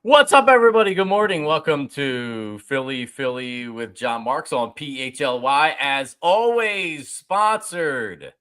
What's up, everybody? Good morning. Welcome to Philly with Jon Marks on PHLY. As always, sponsored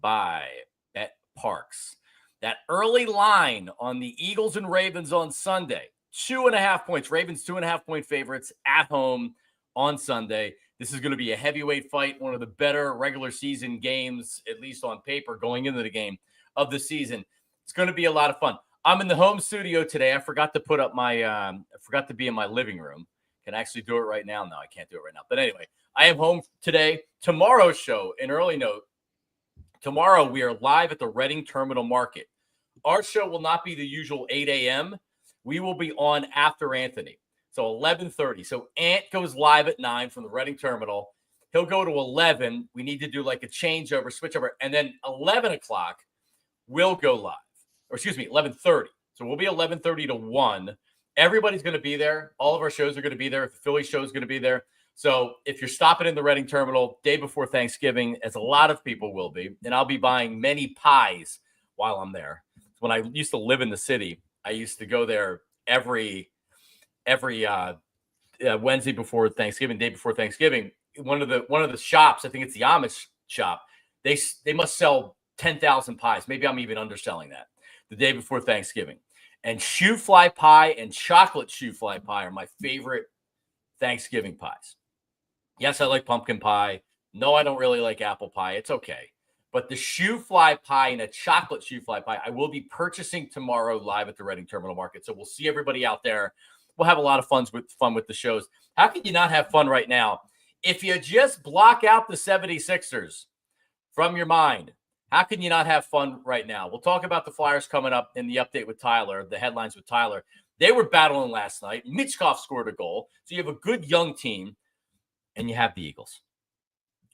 by Bet Parks. That early line on the Eagles and Ravens on Sunday, 2.5 points. Ravens 2.5-point favorites at home on Sunday. This is going to be a heavyweight fight, one of the better regular season games, at least on paper, going into the game of the season. It's going to be a lot of fun. I'm in the home studio today. I forgot to put up my, I forgot to be in my living room. Can actually do it right now. No, I can't do it right now. But anyway, I am home today. Tomorrow's show, an early note. Tomorrow we are live at the Reading Terminal Market. Our show will not be the usual 8 a.m. We will be on after Anthony. So 11:30. So Ant goes live at 9 from the Reading Terminal. He'll go to 11. We need to do like a changeover, switchover. And then 11 o'clock, we'll go live. Or excuse me, 11:30. So we'll be 11:30 to 1. Everybody's going to be there. All of our shows are going to be there. The Philly show is going to be there. So if you're stopping in the Reading Terminal day before Thanksgiving, as a lot of people will be, and I'll be buying many pies while I'm there. When I used to live in the city, I used to go there every Wednesday before Thanksgiving, day before Thanksgiving. One of the shops, I think it's the Amish shop, they must sell 10,000 pies. Maybe I'm even underselling that. The day before Thanksgiving. And shoe fly pie and chocolate shoe fly pie are my favorite Thanksgiving pies. Yes, I like pumpkin pie. No, I don't really like apple pie. It's okay. But the shoe fly pie and a chocolate shoe fly pie, I will be purchasing tomorrow live at the Reading Terminal Market. So we'll see everybody out there. We'll have a lot of fun with the shows. How can you not have fun right now? If you just block out the 76ers from your mind, how can you not have fun right now? We'll talk about the Flyers coming up in the update with Tyler, the headlines with Tyler. They were battling last night. Mitchkov scored a goal. So you have a good young team, and you have the Eagles.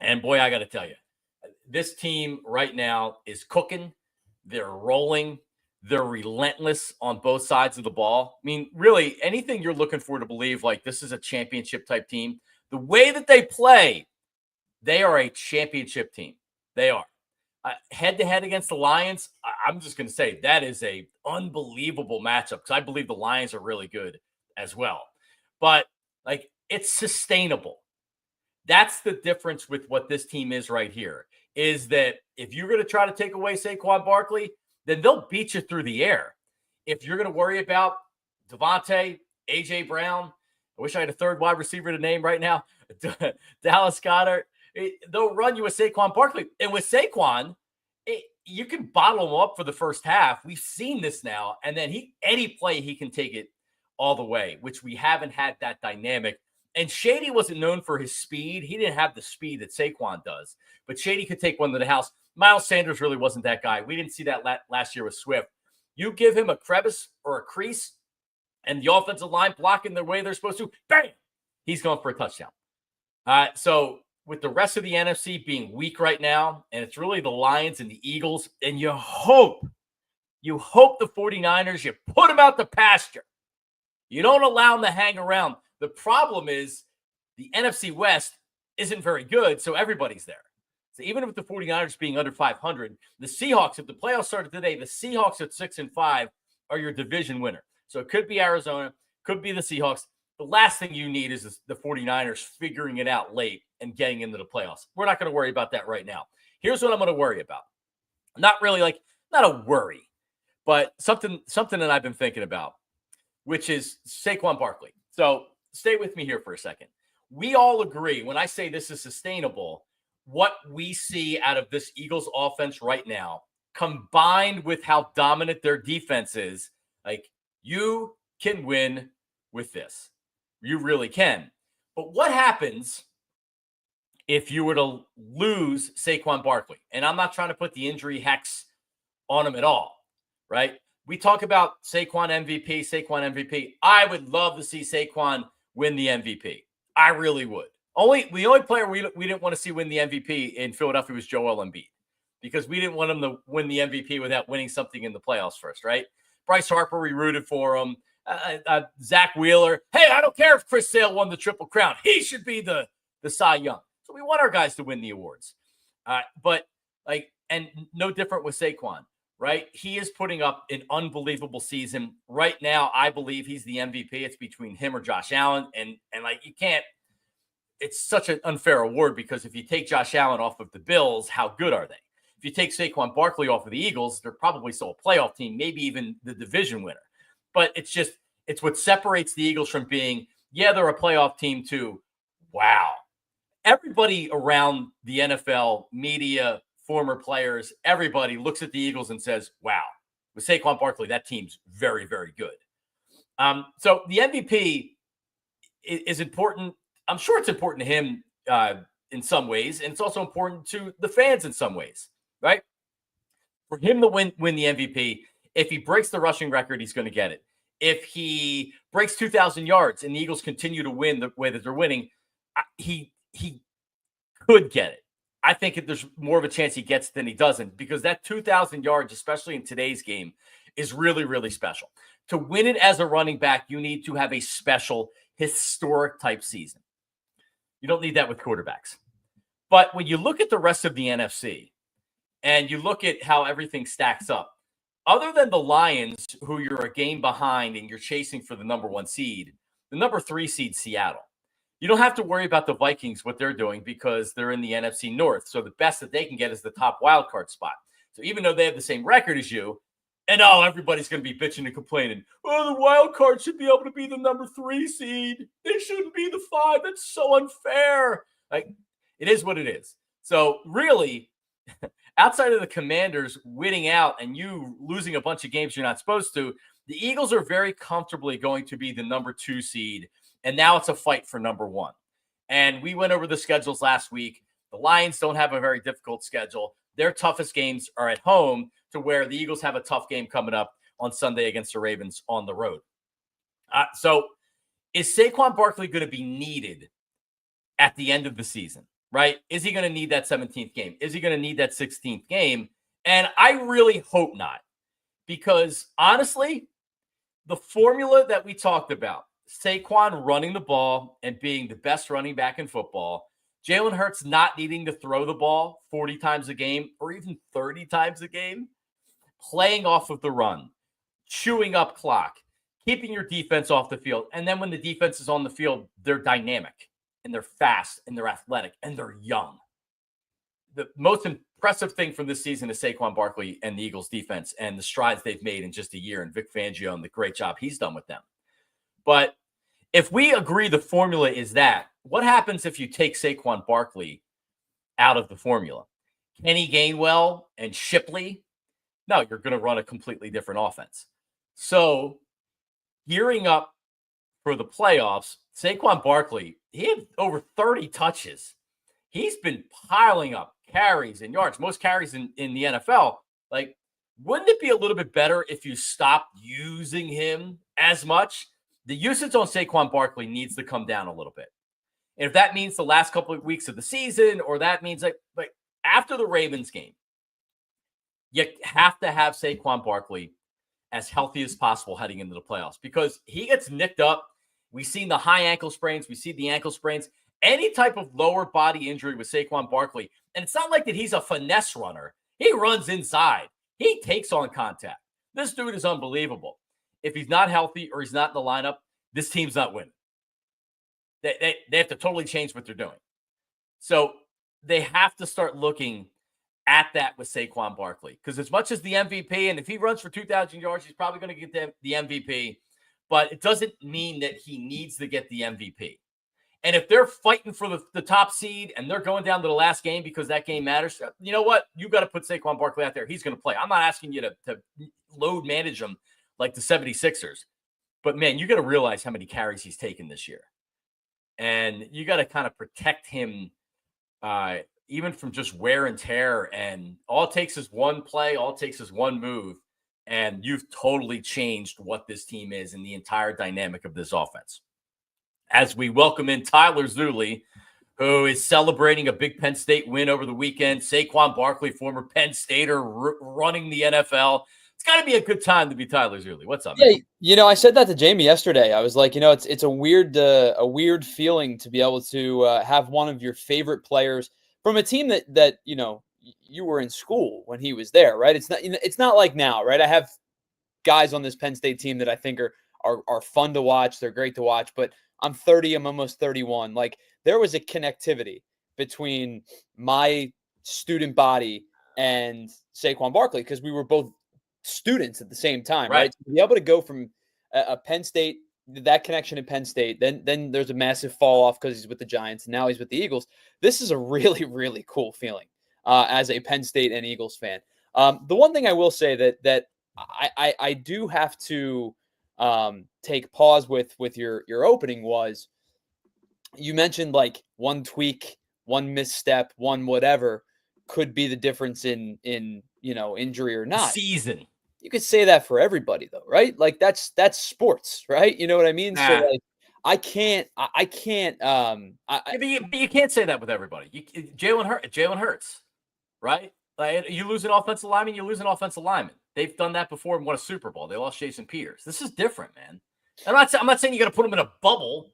And boy, I got to tell you, this team right now is cooking. They're rolling. They're relentless on both sides of the ball. I mean, really, anything you're looking for to believe like this is a championship type team, the way that they play, they are a championship team. They are. Head-to-head against the Lions, I'm just going to say that is a unbelievable matchup because I believe the Lions are really good as well. But, like, it's sustainable. That's the difference with what this team is right here, is that if you're going to try to take away Saquon Barkley, then they'll beat you through the air. If you're going to worry about Devontae, A.J. Brown, I wish I had a third wide receiver to name right now, Dallas Goedert, they'll run you with Saquon Barkley. And with Saquon, you can bottle him up for the first half. We've seen this now. And then any play, he can take it all the way, which we haven't had that dynamic. And Shady wasn't known for his speed. He didn't have the speed that Saquon does. But Shady could take one to the house. Miles Sanders really wasn't that guy. We didn't see that last year with Swift. You give him a crevice or a crease, and the offensive line blocking the way they're supposed to, bang, he's going for a touchdown. So with the rest of the NFC being weak right now, and it's really the Lions and the Eagles, and you hope the 49ers, you put them out to pasture. You don't allow them to hang around. The problem is the NFC West isn't very good, so everybody's there. So even with the 49ers being under 500, the Seahawks, if the playoffs started today, the Seahawks at 6-5 are your division winner. So it could be Arizona, could be the Seahawks. The last thing you need is the 49ers figuring it out late and getting into the playoffs. We're not going to worry about that right now. Here's what I'm going to worry about. Not really not a worry, but something that I've been thinking about, which is Saquon Barkley. So stay with me here for a second. We all agree when I say this is sustainable, what we see out of this Eagles offense right now, combined with how dominant their defense is, like you can win with this. You really can. But what happens if you were to lose Saquon Barkley? And I'm not trying to put the injury hex on him at all, right? We talk about Saquon MVP. I would love to see Saquon win the MVP. I really would. The only player we didn't want to see win the MVP in Philadelphia was Joel Embiid because we didn't want him to win the MVP without winning something in the playoffs first, right? Bryce Harper, we rooted for him. Zach Wheeler. Hey, I don't care if Chris Sale won the Triple Crown. He should be the Cy Young. So we want our guys to win the awards. And no different with Saquon. right? He is putting up an unbelievable season. Right now, I believe he's the MVP. It's between him or Josh Allen. And like, you can't, it's such an unfair award because if you take Josh Allen off of the Bills, how good are they? If you take Saquon Barkley off of the Eagles, they're probably still a playoff team, maybe even the division winner. But it's what separates the Eagles from being, yeah, they're a playoff team too. Wow. Everybody around the NFL, media, former players, everybody looks at the Eagles and says, wow, with Saquon Barkley, that team's very, very good. So the MVP is important. I'm sure it's important to him in some ways, and it's also important to the fans in some ways, right? For him to win the MVP, if he breaks the rushing record, he's going to get it. If he breaks 2,000 yards and the Eagles continue to win the way that they're winning, he could get it. I think there's more of a chance he gets it than he doesn't, because that 2,000 yards, especially in today's game, is really, really special. To win it as a running back, you need to have a special, historic type season. You don't need that with quarterbacks. But when you look at the rest of the NFC and you look at how everything stacks up, other than the Lions, who you're a game behind and you're chasing for the number 1 seed, the number 3 seed, Seattle. You don't have to worry about the Vikings, what they're doing, because they're in the NFC North. So the best that they can get is the top wild card spot. So even though they have the same record as you, and everybody's going to be bitching and complaining, the wild card should be able to be the number 3 seed. They shouldn't be the 5. That's so unfair. Like, it is what it is. So really, outside of the Commanders winning out and you losing a bunch of games you're not supposed to, the Eagles are very comfortably going to be the number 2 seed. And now it's a fight for number 1. And we went over the schedules last week. The Lions don't have a very difficult schedule. Their toughest games are at home, to where the Eagles have a tough game coming up on Sunday against the Ravens on the road. So is Saquon Barkley going to be needed at the end of the season, right? Is he going to need that 17th game? Is he going to need that 16th game? And I really hope not, because honestly, the formula that we talked about, Saquon running the ball and being the best running back in football, Jalen Hurts not needing to throw the ball 40 times a game or even 30 times a game, playing off of the run, chewing up clock, keeping your defense off the field. And then when the defense is on the field, they're dynamic and they're fast and they're athletic and they're young. The most impressive thing from this season is Saquon Barkley and the Eagles defense and the strides they've made in just a year, and Vic Fangio and the great job he's done with them. But if we agree the formula is that, what happens if you take Saquon Barkley out of the formula? Kenny Gainwell and Shipley? No, you're going to run a completely different offense. So gearing up for the playoffs, Saquon Barkley, he had over 30 touches. He's been piling up carries and yards, most carries in the NFL. Like, wouldn't it be a little bit better if you stopped using him as much? The usage on Saquon Barkley needs to come down a little bit. And if that means the last couple of weeks of the season, or that means like after the Ravens game, you have to have Saquon Barkley as healthy as possible heading into the playoffs, because he gets nicked up. We've seen the high ankle sprains. We see the ankle sprains. Any type of lower body injury with Saquon Barkley. And it's not like that he's a finesse runner. He runs inside. He takes on contact. This dude is unbelievable. If he's not healthy or he's not in the lineup, this team's not winning. They have to totally change what they're doing. So they have to start looking at that with Saquon Barkley, because as much as the MVP, and if he runs for 2,000 yards, he's probably going to get the MVP, but it doesn't mean that he needs to get the MVP. And if they're fighting for the top seed and they're going down to the last game because that game matters, you know what? You got to put Saquon Barkley out there. He's going to play. I'm not asking you to load manage him like the 76ers. But, man, you got to realize how many carries he's taken this year. And you got to kind of protect him even from just wear and tear. And all it takes is one play. All it takes is one move. And you've totally changed what this team is and the entire dynamic of this offense. As we welcome in Tyler Zuley, who is celebrating a big Penn State win over the weekend. Saquon Barkley, former Penn Stater, running the NFL. It's got to be a good time to be Tyler Zuley. What's up, man? Yeah, I said that to Jamie yesterday. I was like, it's a weird feeling to be able to have one of your favorite players from a team that you were in school when he was there, right? It's not like now, right? I have guys on this Penn State team that I think are fun to watch. They're great to watch, but I'm 30, I'm almost 31. Like, there was a connectivity between my student body and Saquon Barkley because we were both students at the same time, right? To be able to go from a Penn State, that connection in Penn State, then there's a massive fall off because he's with the Giants, and now he's with the Eagles. This is a really, really cool feeling as a Penn State and Eagles fan. The one thing I will say that I do have to take pause with your opening was, you mentioned like one tweak, one misstep, one whatever could be the difference in injury or not. Season. You could say that for everybody though, right? Like that's sports, right? You know what I mean? Nah. So like I can't. But you can't say that with everybody. Jalen Hurts, right? Like, you lose an offensive lineman, you lose an offensive lineman. They've done that before and won a Super Bowl. They lost Jason Peters. This is different, man. I'm not saying you got to put him in a bubble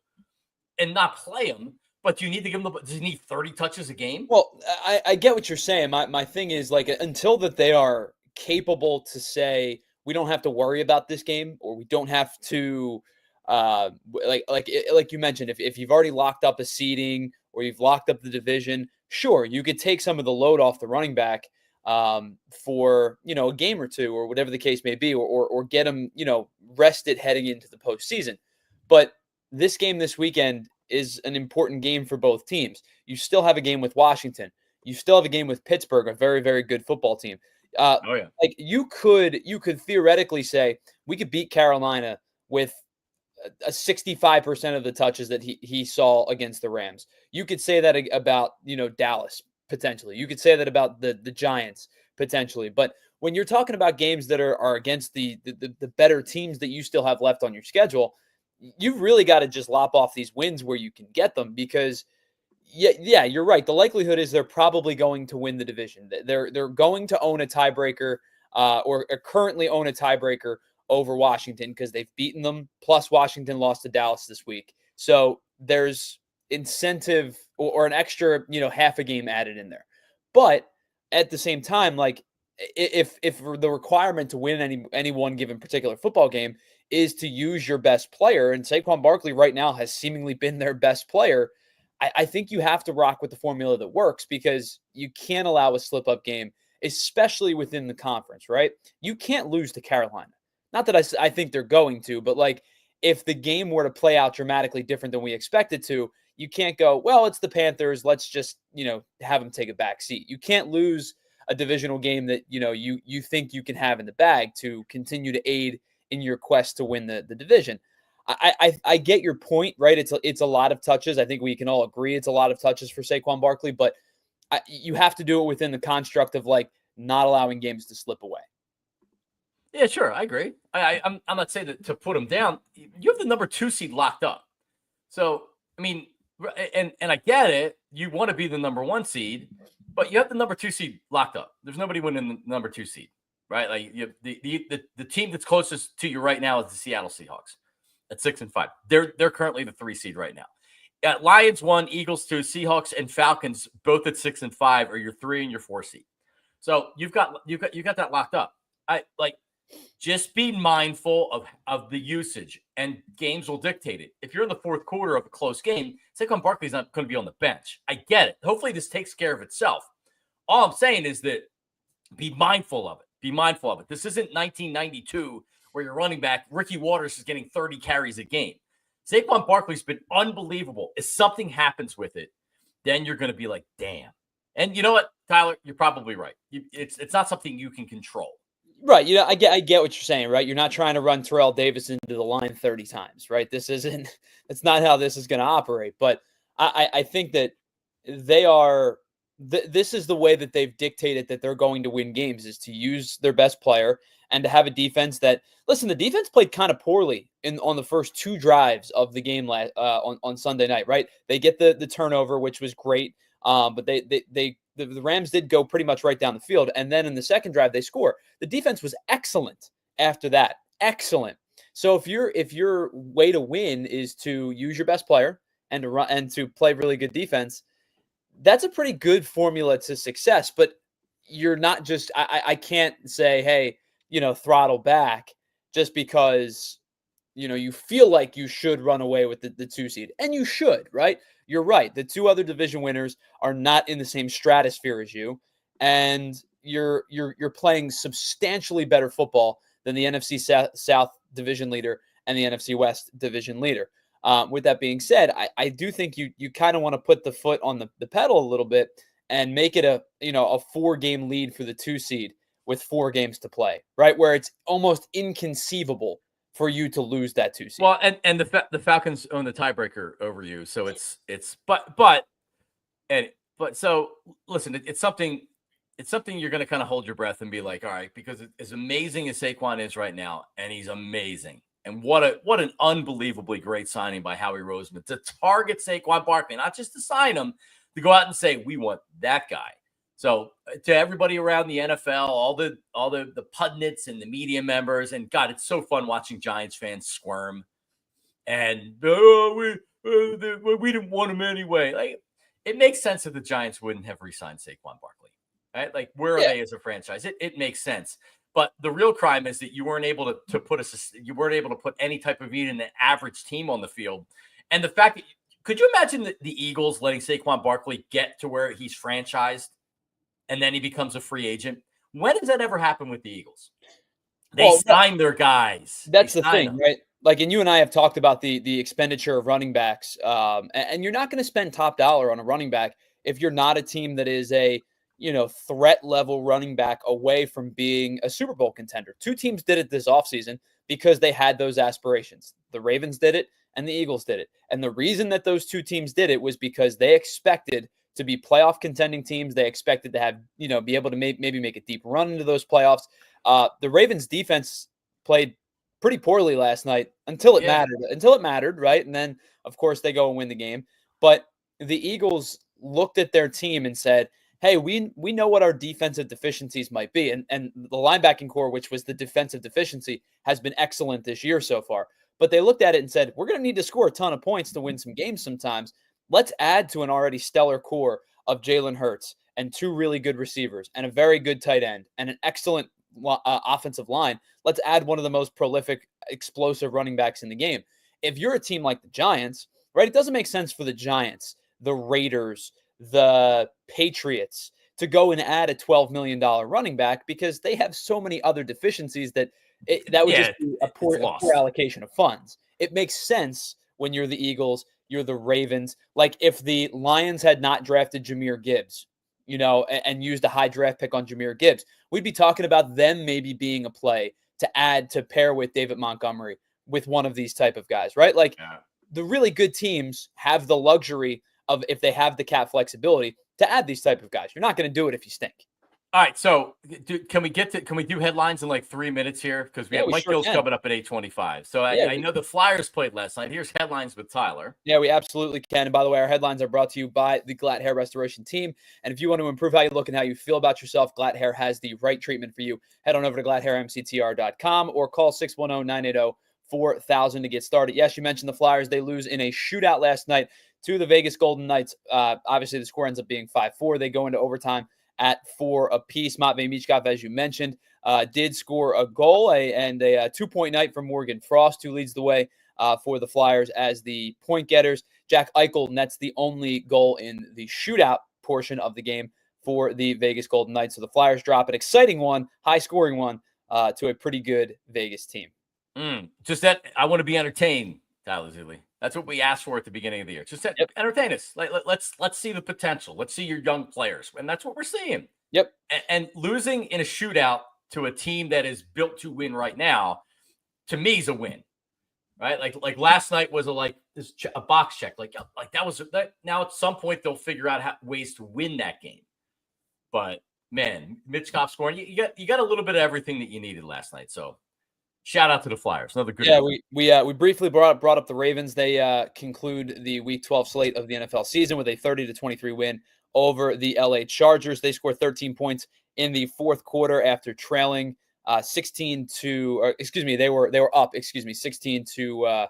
and not play him, but you need to give him does he need 30 touches a game? Well, I get what you're saying. My thing is, like, until that they are capable to say we don't have to worry about this game, or we don't have to like you mentioned, if you've already locked up a seeding or you've locked up the division, sure, you could take some of the load off the running back for a game or two or whatever the case may be, or get them rested heading into the postseason. But this game this weekend is an important game for both teams. You still have a game with Washington. You still have a game with Pittsburgh, a very, very good football team. Like you could theoretically say we could beat Carolina with a 65% of the touches that he saw against the Rams. You could say that about Dallas potentially. You could say that about the Giants potentially. But when you're talking about games that are against the better teams that you still have left on your schedule, you've really got to just lop off these wins where you can get them, because yeah, you're right. The likelihood is they're probably going to win the division. They're going to own a tiebreaker or currently own a tiebreaker over Washington because they've beaten them. Plus, Washington lost to Dallas this week. So there's incentive or an extra, half a game added in there. But at the same time, like if the requirement to win any one given particular football game is to use your best player, and Saquon Barkley right now has seemingly been their best player, I think you have to rock with the formula that works, because you can't allow a slip-up game, especially within the conference, right? You can't lose to Carolina. Not that I think they're going to, but like if the game were to play out dramatically different than we expected to, you can't go, well, it's the Panthers, let's just, have them take a back seat. You can't lose a divisional game that, you think you can have in the bag to continue to aid in your quest to win the division. I get your point, right? It's a lot of touches. I think we can all agree it's a lot of touches for Saquon Barkley, but you have to do it within the construct of like not allowing games to slip away. Yeah, sure, I agree. I'm not saying that to put him down. You have the number 2 seed locked up, so I mean, and I get it. You want to be the number 1 seed, but you have the number 2 seed locked up. There's nobody winning the number 2 seed, right? Like you have the team that's closest to you right now is the Seattle Seahawks at 6-5. They're currently the 3 seed right now. Lions 1, Eagles 2, Seahawks and Falcons both at 6-5 are your 3 and your 4 seed. So you've got that locked up. Just be mindful of the usage, and games will dictate it. If you're in the fourth quarter of a close game, Saquon Barkley's not going to be on the bench. I get it. Hopefully this takes care of itself. All I'm saying is that be mindful of it. Be mindful of it. This isn't 1992 where your running back, Ricky Waters, is getting 30 carries a game. Saquon Barkley's been unbelievable. If something happens with it, then you're going to be like, damn. And you know what, Tyler? You're probably right. It's not something you can control. Right. I get what you're saying, right? You're not trying to run Terrell Davis into the line 30 times, right? It's not how this is going to operate. But I think that they are, this is the way that they've dictated that they're going to win games, is to use their best player and to have a defense that, listen, the defense played kind of poorly on the first 2 drives of the game on Sunday night, right? They get the turnover, which was great. But the Rams did go pretty much right down the field. And then in the second drive, they score. The defense was excellent after that. Excellent. So if your way to win is to use your best player and to run and to play really good defense, that's a pretty good formula to success. But you're not just I can't say, hey, throttle back just because you feel like you should run away with the 2 seed. And you should, right? You're right. The 2 other division winners are not in the same stratosphere as you, and you're playing substantially better football than the NFC South division leader and the NFC West division leader. With that being said, I do think you kind of want to put the foot on the pedal a little bit and make it a 4-game lead for the 2 seed with 4 games to play, right? Where it's almost inconceivable for you to lose that 2 seed. Well, and the Falcons own the tiebreaker over you, so so listen, it's something you're going to kind of hold your breath and be like, all right, because as amazing as Saquon is right now, and he's amazing, and what an unbelievably great signing by Howie Roseman to target Saquon Barkley, not just to sign him, to go out and say we want that guy. So to everybody around the NFL, all the pundits and the media members, and God, it's so fun watching Giants fans squirm. And we didn't want him anyway. Like, it makes sense that the Giants wouldn't have re-signed Saquon Barkley, right? Like, where are they as a franchise? It makes sense. But the real crime is that you weren't able to put any type of even an average team on the field, and the fact that could you imagine the Eagles letting Saquon Barkley get to where he's franchised? And then he becomes a free agent. When does that ever happen with the Eagles? They sign their guys. That's the thing, right? Like, and you and I have talked about the expenditure of running backs, and you're not going to spend top dollar on a running back if you're not a team that is a threat level running back away from being a Super Bowl contender. 2 teams did it this offseason because they had those aspirations. The Ravens did it, and the Eagles did it. And the reason that those 2 teams did it was because they expected to be playoff contending teams. They expected to have, be able to maybe make a deep run into those playoffs. The Ravens defense played pretty poorly last night until it mattered, right? And then, of course, they go and win the game. But the Eagles looked at their team and said, hey, we know what our defensive deficiencies might be. And the linebacking core, which was the defensive deficiency, has been excellent this year so far. But they looked at it and said, we're going to need to score a ton of points to win some games sometimes. Let's add to an already stellar core of Jalen Hurts and 2 really good receivers and a very good tight end and an excellent offensive line. Let's add one of the most prolific, explosive running backs in the game. If you're a team like the Giants, right, it doesn't make sense for the Giants, the Raiders, the Patriots to go and add a $12 million running back because they have so many other deficiencies that would just be a poor allocation of funds. It makes sense when you're the Eagles, you're the Ravens. Like, if the Lions had not drafted Jahmyr Gibbs, and used a high draft pick on Jahmyr Gibbs, we'd be talking about them maybe being a play to pair with David Montgomery with one of these type of guys, right? Like, the really good teams have the luxury of, if they have the cap flexibility, to add these type of guys. You're not going to do it if you stink. All right, so can we do headlines in like 3 minutes here? Because we have Mike Gill's coming up at 8:25. So I know the Flyers played last night. Here's headlines with Tyler. Yeah, we absolutely can. And by the way, our headlines are brought to you by the Glatt Hair Restoration Team. And if you want to improve how you look and how you feel about yourself, Glatt Hair has the right treatment for you. Head on over to glatthairmctr.com or call 610-980-4000 to get started. Yes, you mentioned the Flyers. They lose in a shootout last night to the Vegas Golden Knights. Obviously, the score ends up being 5-4. They go into overtime at 4 apiece. Matvei Michkov, as you mentioned, did score a goal and a 2-point night for Morgan Frost, who leads the way for the Flyers as the point getters. Jack Eichel nets the only goal in the shootout portion of the game for the Vegas Golden Knights. So the Flyers drop an exciting one, high-scoring one, to a pretty good Vegas team. Just that I want to be entertained, Tyler Zuli. That's what we asked for at the beginning of the year. Just entertain us. Let's see the potential. Let's see your young players, and that's what we're seeing. Yep. And losing in a shootout to a team that is built to win right now, to me, is a win. Right? Like last night was a box check. Like that was that. Now at some point they'll figure out ways to win that game. But man, Michkov scoring, you got a little bit of everything that you needed last night. So. Shout out to the Flyers. Another good. Yeah, we briefly brought up the Ravens. They conclude the Week 12 slate of the NFL season with a 30-23 win over the LA Chargers. They scored 13 points in the fourth quarter after trailing 16 to. They were up. 16 to. I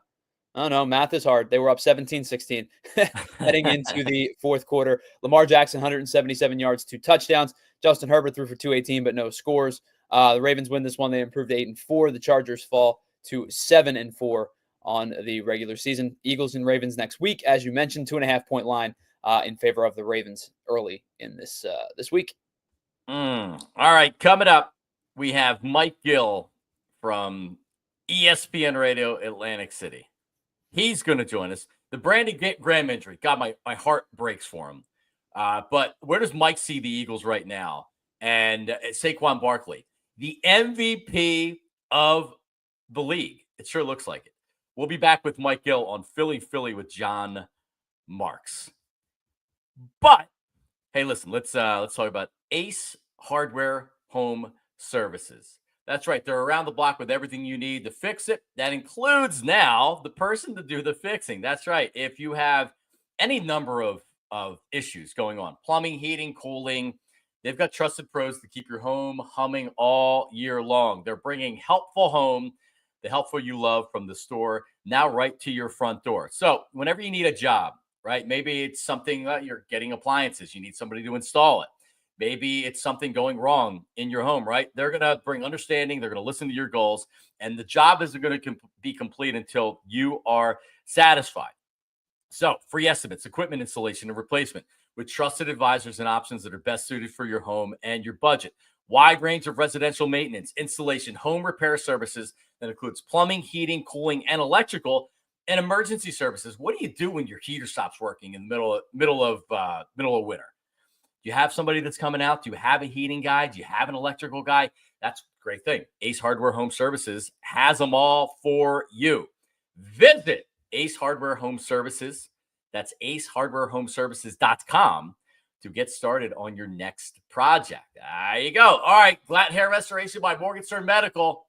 don't know. Math is hard. They were up 17-16 heading into the fourth quarter. Lamar Jackson, 177 yards, 2 touchdowns. Justin Herbert threw for 218, but no scores. The Ravens win this one. They improved to 8-4. The Chargers fall to 7-4 on the regular season. Eagles and Ravens next week, as you mentioned, 2.5-point line in favor of the Ravens early in this week. All right, coming up, we have Mike Gill from ESPN Radio Atlantic City. He's going to join us. The Brandon Graham injury, God, my heart breaks for him. But where does Mike see the Eagles right now? And Saquon Barkley, the MVP of the league. It sure looks like it. We'll be back with Mike Gill on Philly with Jon Marks. But hey, listen, let's talk about Ace Hardware Home Services. That's right. They're around the block with everything you need to fix it. That includes now the person to do the fixing. That's right. If you have any number of issues going on, plumbing, heating, cooling, they've got trusted pros to keep your home humming all year long. They're bringing helpful home, the helpful you love from the store, now right to your front door. So whenever you need a job, right? Maybe it's something you're getting appliances. You need somebody to install it. Maybe it's something going wrong in your home, right? They're going to bring understanding. They're going to listen to your goals. And the job isn't going to be complete until you are satisfied. So free estimates, equipment installation, and replacement with trusted advisors and options that are best suited for your home and your budget. Wide range of residential maintenance, installation, home repair services that includes plumbing, heating, cooling, and electrical, and emergency services. What do you do when your heater stops working in the middle of winter? Do you have somebody that's coming out? Do you have a heating guy? Do you have an electrical guy? That's a great thing. Ace Hardware Home Services has them all for you. Visit Ace Hardware Home Services. That's acehardwarehomeservices.com to get started on your next project. There you go. All right. Glatt Hair Restoration by Morgenstern Medical.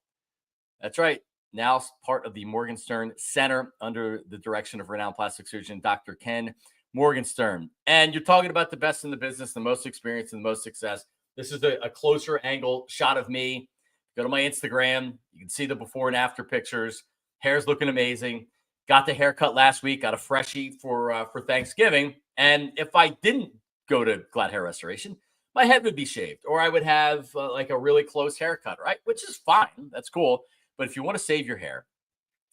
That's right. Now part of the Morgenstern Center under the direction of renowned plastic surgeon, Dr. Ken Morgenstern. And you're talking about the best in the business, the most experience, and the most success. This is a closer angle shot of me. Go to my Instagram. You can see the before and after pictures. Hair's looking amazing. Got the haircut last week. Got a freshie for Thanksgiving. And if I didn't go to Glatt Hair Restoration, my head would be shaved, or I would have like a really close haircut, right? Which is fine. That's cool. But if you want to save your hair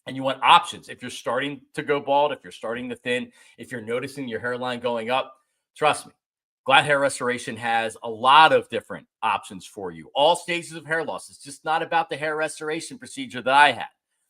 and you want options, if you're starting to go bald, if you're starting to thin, if you're noticing your hairline going up, trust me, Glatt Hair Restoration has a lot of different options for you. All stages of hair loss. It's just not about the hair restoration procedure that I had.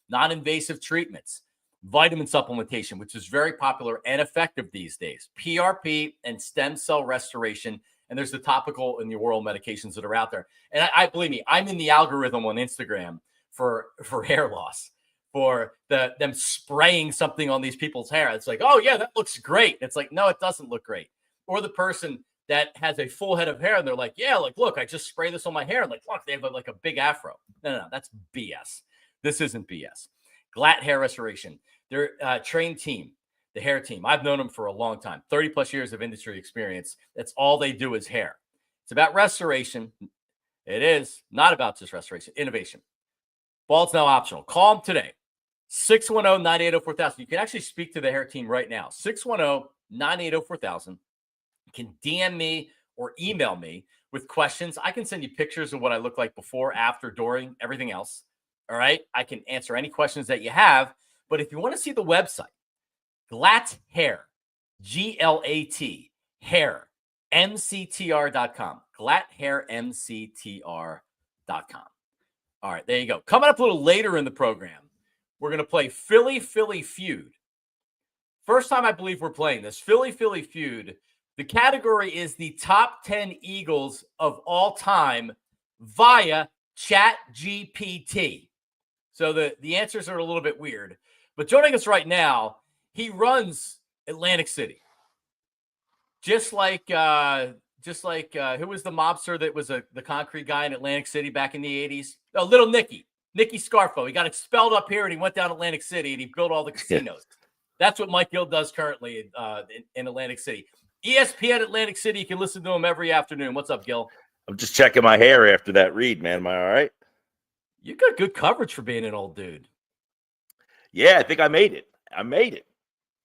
Non-invasive treatments, vitamin supplementation, which is very popular and effective these days, PRP and stem cell restoration. And there's the topical and the oral medications that are out there. And I believe me, I'm in the algorithm on Instagram for hair loss, for them spraying something on these people's hair. It's like, oh yeah, that looks great. It's like, no, it doesn't look great. Or the person that has a full head of hair and they're like, yeah, like, look, I just spray this on my hair. And like, look, they have like a big afro. No, that's BS. This isn't BS. Glatt Hair Restoration. They're a trained team, the hair team. I've known them for a long time, 30 plus years of industry experience. That's all they do is hair. It's about restoration. It is not about just restoration, innovation. Bald's now optional. Call them today. 610-980-4000. You can actually speak to the hair team right now. 610-980-4000. You can DM me or email me with questions. I can send you pictures of what I look like before, after, during, everything else. All right. I can answer any questions that you have. But if you want to see the website, Glatt Hair, G-L-A-T, hair, MCTR.com. GlattHairMCTR.com. All right, there you go. Coming up a little later in the program, we're going to play Philly Feud. First time I believe we're playing this. Philly Feud. The category is the top 10 Eagles of all time via ChatGPT. So the answers are a little bit weird. But joining us right now, he runs Atlantic City. Just like who was the mobster that was the concrete guy in Atlantic City back in the 80s? Oh, little Nicky Scarfo. He got expelled up here and he went down Atlantic City and he built all the casinos. That's what Mike Gill does currently in Atlantic City. ESPN Atlantic City. You can listen to him every afternoon. What's up, Gill? I'm just checking my hair after that read, man. Am I all right? You got good coverage for being an old dude. Yeah, I think I made it.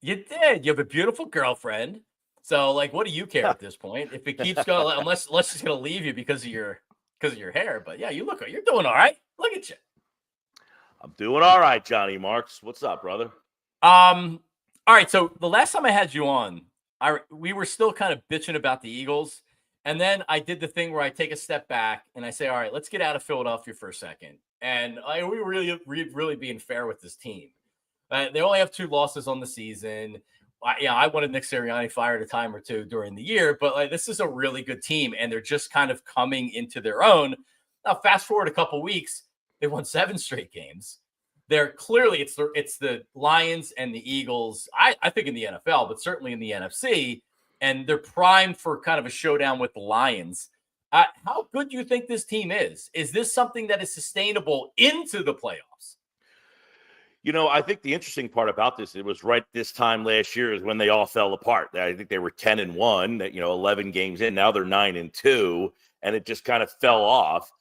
You did. You have a beautiful girlfriend. So, like, what do you care at this point? If it keeps going, unless just going to leave you because of your hair. But yeah, you're doing all right. Look at you. I'm doing all right, Johnny Marks. What's up, brother? All right. So the last time I had you on, we were still kind of bitching about the Eagles. And then I did the thing where I take a step back and I say, all right, let's get out of Philadelphia for a second. And we were really being fair with this team. They only have 2 losses on the season. I wanted Nick Sirianni fired a time or 2 during the year, but this is a really good team, and they're just kind of coming into their own. Now, fast forward a couple weeks, they won 7 straight games. They're clearly it's the Lions and the Eagles, I think in the NFL, but certainly in the NFC, and they're primed for kind of a showdown with the Lions. How good do you think this team is? Is this something that is sustainable into the playoffs? I think the interesting part about this, it was right this time last year is when they all fell apart. I think they were 10-1, that 11 games in. Now they're 9-2, and it just kind of fell off.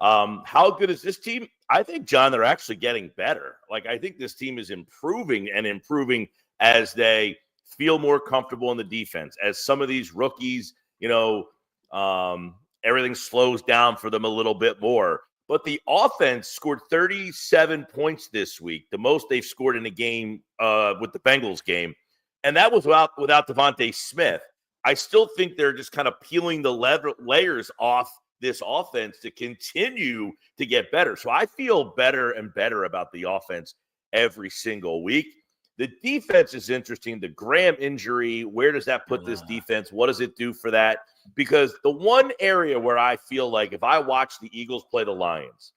How good is this team? I think, John, they're actually getting better. I think this team is improving as they feel more comfortable in the defense. As some of these rookies, everything slows down for them a little bit more. But the offense scored 37 points this week, the most they've scored in a game with the Bengals game. And that was without Devontae Smith. I still think they're just kind of peeling the layers off this offense to continue to get better. So I feel better and better about the offense every single week. The defense is interesting. The Graham injury, where does that put this defense? What does it do for that? Because the one area where I feel like if I watch the Eagles play the Lions,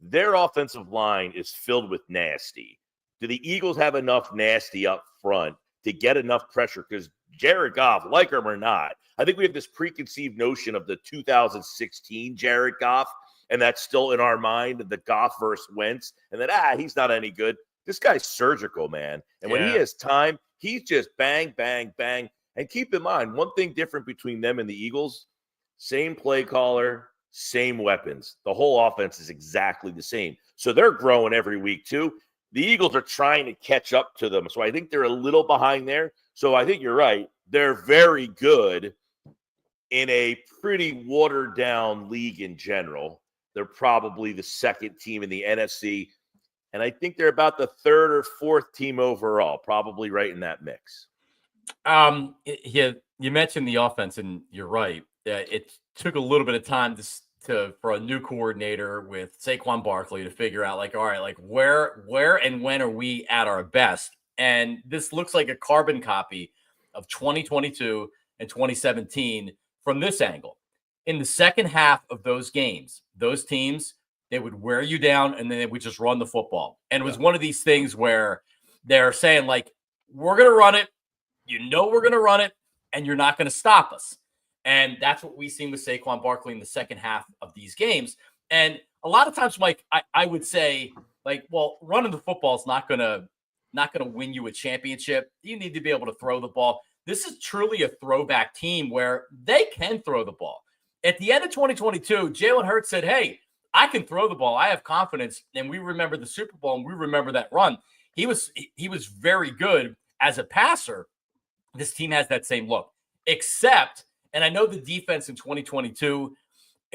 their offensive line is filled with nasty. Do the Eagles have enough nasty up front to get enough pressure? Because Jared Goff, like him or not, I think we have this preconceived notion of the 2016 Jared Goff, and that's still in our mind, the Goff versus Wentz, and then, he's not any good. This guy's surgical, man. And when he has time, he's just bang, bang, bang. And keep in mind, one thing different between them and the Eagles, same play caller, same weapons. The whole offense is exactly the same. So they're growing every week too. The Eagles are trying to catch up to them. So I think they're a little behind there. So I think you're right. They're very good in a pretty watered down league in general. They're probably the second team in the NFC. And I think they're about the 3rd or 4th team overall, probably right in that mix. You mentioned the offense, and you're right. It took a little bit of time for a new coordinator with Saquon Barkley to figure out, all right, where and when are we at our best? And this looks like a carbon copy of 2022 and 2017 from this angle. In the second half of those games, those teams, they would wear you down, and then they would just run the football. And it was one of these things where they're saying, we're going to run it. We're going to run it, and you're not going to stop us. And that's what we've seen with Saquon Barkley in the second half of these games. And a lot of times, Mike, I would say, running the football is not going to win you a championship. You need to be able to throw the ball. This is truly a throwback team where they can throw the ball. At the end of 2022, Jalen Hurts said, hey, I can throw the ball. I have confidence. And we remember the Super Bowl, and we remember that run. He was very good as a passer. This team has that same look, except, and I know the defense in 2022